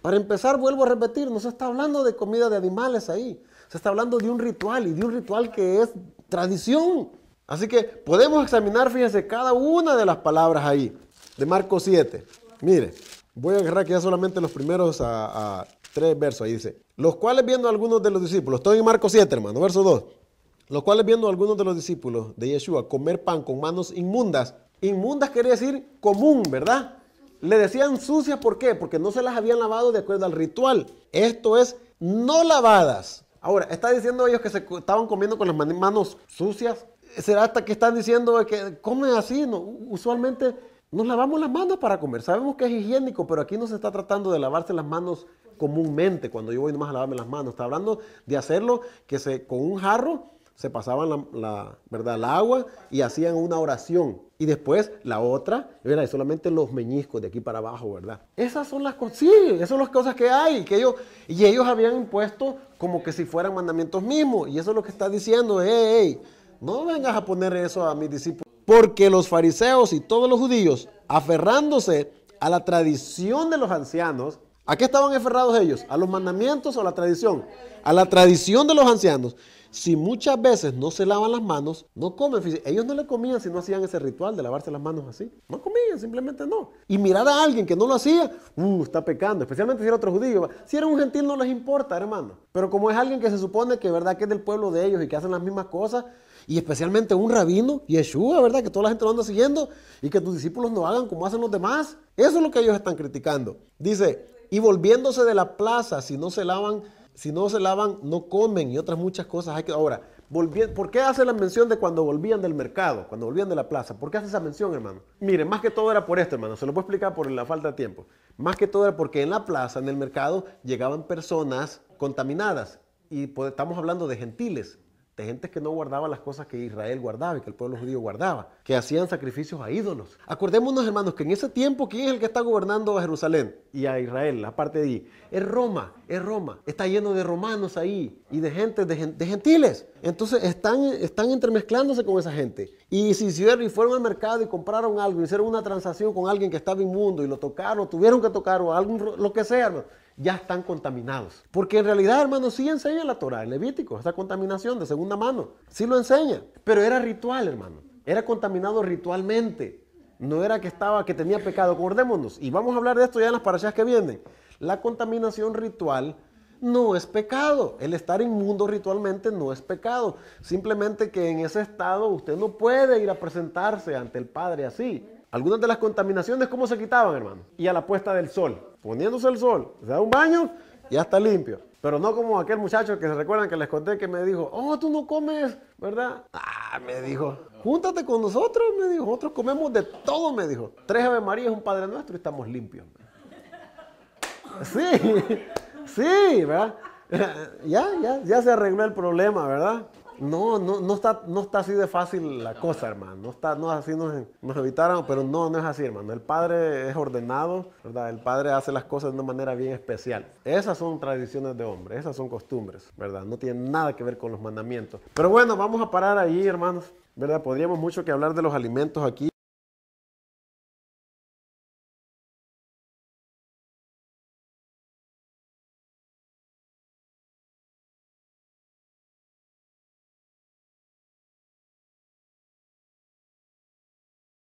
Para empezar, vuelvo a repetir, no se está hablando de comida de animales ahí. Se está hablando de un ritual, y de un ritual que es tradición. Así que podemos examinar, fíjense, cada una de las palabras ahí, de Marcos 7. Mire, voy a agarrar aquí ya solamente los primeros 3 versos. Ahí dice, los cuales viendo a algunos de los discípulos, estoy en Marcos 7, hermano, verso 2. Los cuales viendo a algunos de los discípulos de Yeshua comer pan con manos inmundas. Inmundas quiere decir común, ¿verdad? Le decían sucias, ¿por qué? Porque no se las habían lavado de acuerdo al ritual. Esto es, no lavadas. Ahora, ¿está diciendo ellos que se estaban comiendo con las manos sucias? ¿Será hasta que están diciendo que comen así? No, usualmente nos lavamos las manos para comer. Sabemos que es higiénico, pero aquí no se está tratando de lavarse las manos comúnmente. Cuando yo voy nomás a lavarme las manos, está hablando de hacerlo con un jarro se pasaban ¿verdad?, el agua y hacían una oración. Y después la otra, ¿verdad?, solamente los meñiscos de aquí para abajo, ¿verdad? Esas son las cosas, sí, esas son las cosas que hay. Y ellos habían impuesto como que si fueran mandamientos mismos. Y eso es lo que está diciendo, hey, no vengas a poner eso a mis discípulos. Porque los fariseos y todos los judíos, aferrándose a la tradición de los ancianos, ¿a qué estaban aferrados ellos? ¿A los mandamientos o a la tradición? A la tradición de los ancianos. Si muchas veces no se lavan las manos, no comen. Fíjense, ellos no le comían si no hacían ese ritual de lavarse las manos así. No comían, simplemente no. Y mirar a alguien que no lo hacía, está pecando. Especialmente si era otro judío. Si era un gentil no les importa, hermano. Pero como es alguien que se supone que, ¿verdad?, que es del pueblo de ellos y que hacen las mismas cosas, y especialmente un rabino, Yeshua, ¿verdad?, que toda la gente lo anda siguiendo, y que tus discípulos no hagan como hacen los demás. Eso es lo que ellos están criticando. Dice, y volviéndose de la plaza, si no se lavan, no comen, y otras muchas cosas. Ahora, ¿Por qué hace la mención de cuando volvían del mercado, cuando volvían de la plaza? ¿Por qué hace esa mención, hermano? Mire, más que todo era por esto, hermano. Se lo voy a explicar por la falta de tiempo. Más que todo era porque en la plaza, en el mercado, llegaban personas contaminadas. Y pues, estamos hablando de gentiles, de gente que no guardaba las cosas que Israel guardaba y que el pueblo judío guardaba, que hacían sacrificios a ídolos. Acordémonos, hermanos, que en ese tiempo, ¿quién es el que está gobernando a Jerusalén y a Israel, la parte de allí? Es Roma. Está lleno de romanos ahí y de gente, de gentiles. Entonces están entremezclándose con esa gente. Y si fueron al mercado y compraron algo, hicieron una transacción con alguien que estaba inmundo y lo tocaron, tuvieron que tocar o algo, lo que sea, hermano, ya están contaminados. Porque en realidad, hermano, sí enseña la Torá, el Levítico, esta contaminación de segunda mano. Sí lo enseña. Pero era ritual, hermano. Era contaminado ritualmente. No era que tenía pecado. Acordémonos. Y vamos a hablar de esto ya en las parashas que vienen. La contaminación ritual no es pecado. El estar inmundo ritualmente no es pecado. Simplemente que en ese estado usted no puede ir a presentarse ante el Padre así. Algunas de las contaminaciones, ¿cómo se quitaban, hermano? Y a la puesta del sol. Poniéndose el sol. Se da un baño y ya está limpio. Pero no como aquel muchacho que se recuerdan que les conté que me dijo, oh, tú no comes, ¿verdad? Ah, me dijo, júntate con nosotros, me dijo. Nosotros comemos de todo, me dijo. 3 Ave Marías, un Padre Nuestro y estamos limpios. Sí, ¿verdad? Ya se arregló el problema, ¿verdad? No está así de fácil la cosa, hermano. No así nos evitaron, pero no es así, hermano. El Padre es ordenado, ¿verdad? El Padre hace las cosas de una manera bien especial. Esas son tradiciones de hombre, esas son costumbres, ¿verdad? No tienen nada que ver con los mandamientos. Pero bueno, vamos a parar ahí, hermanos, ¿verdad? Podríamos mucho que hablar de los alimentos aquí.